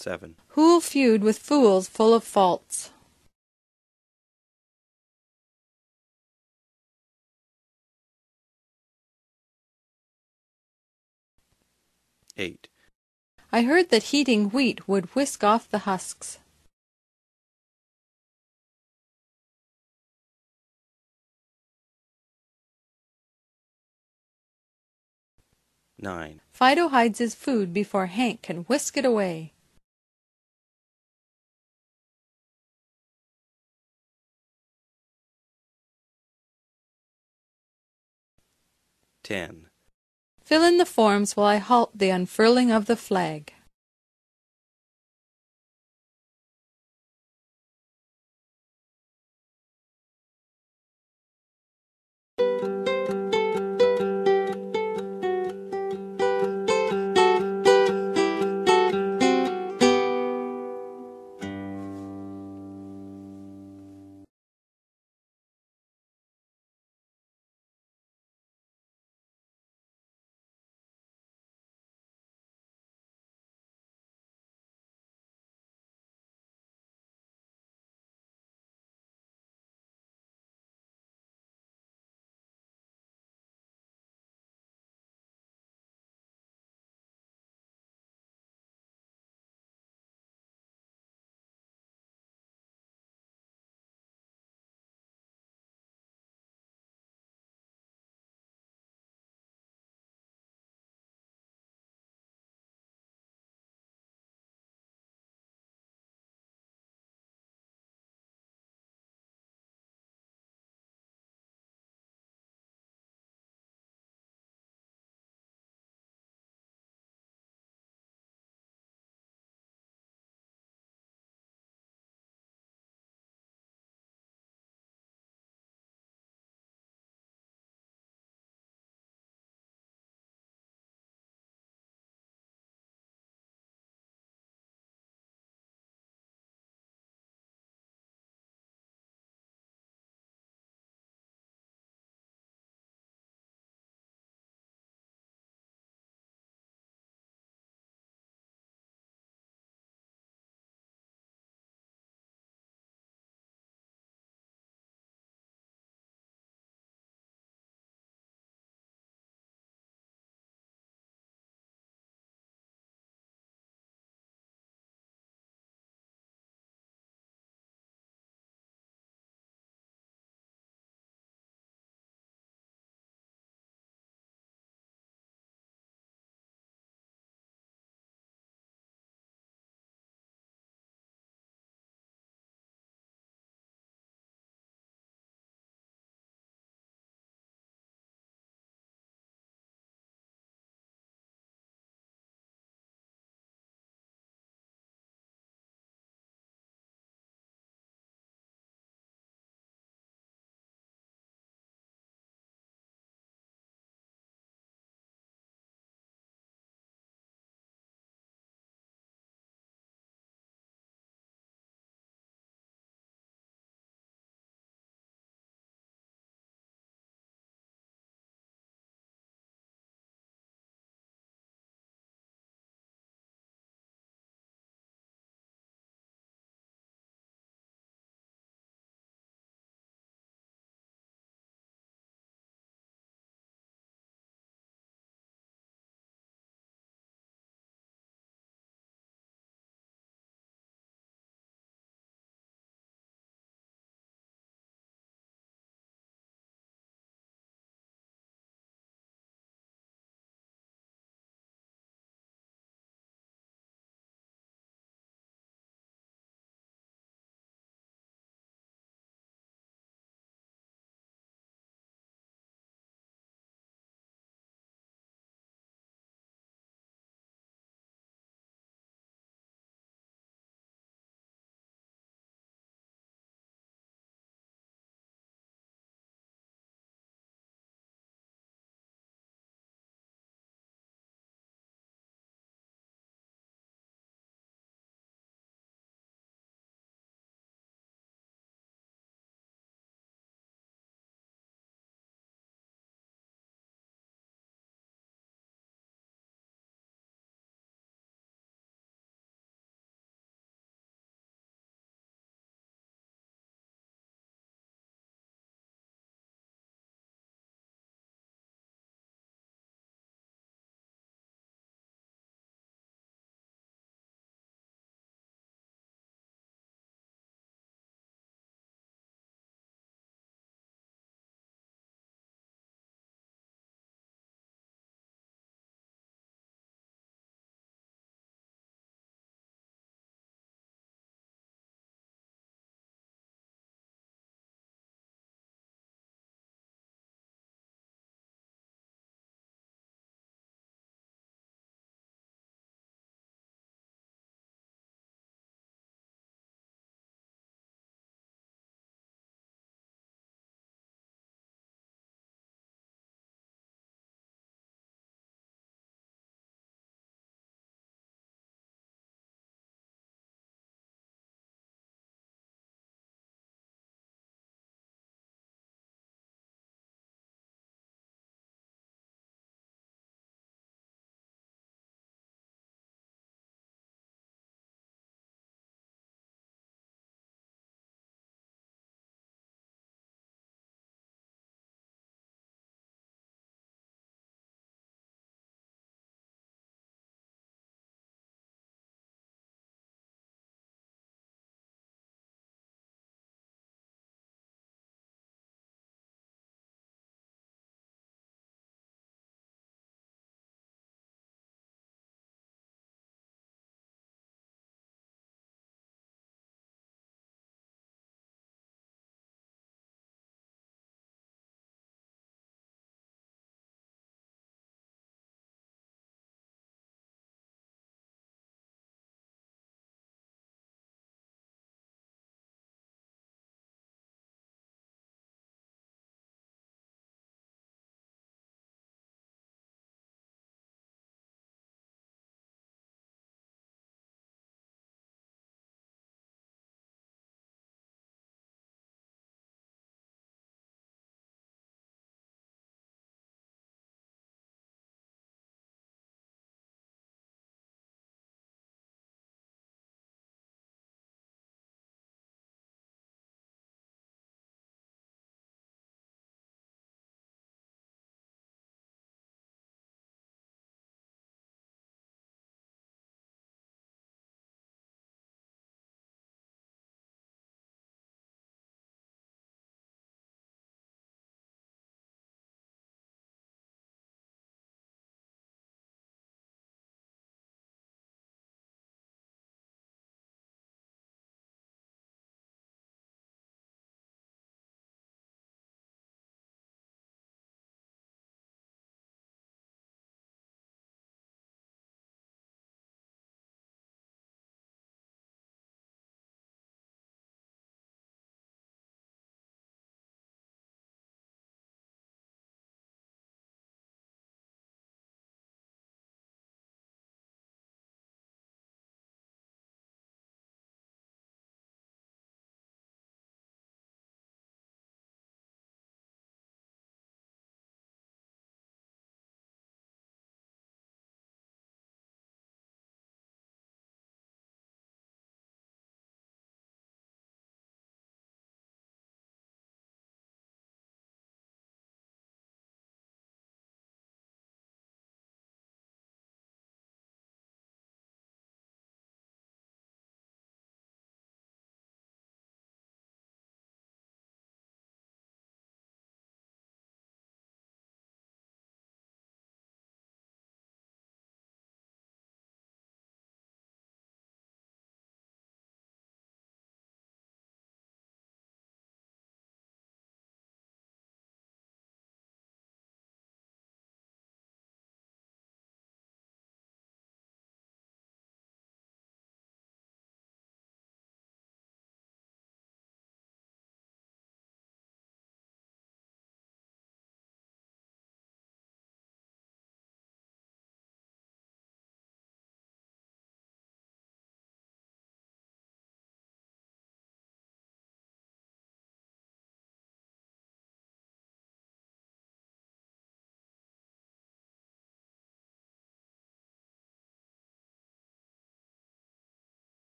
Speaker 4: 7.
Speaker 5: Who'll feud with fools full of faults?
Speaker 4: 8.
Speaker 5: I heard that heating wheat would whisk off the husks.
Speaker 4: 9.
Speaker 5: Fido hides his food before Hank can whisk it away.
Speaker 4: 10.
Speaker 5: Fill in the forms while I halt the unfurling of the flag.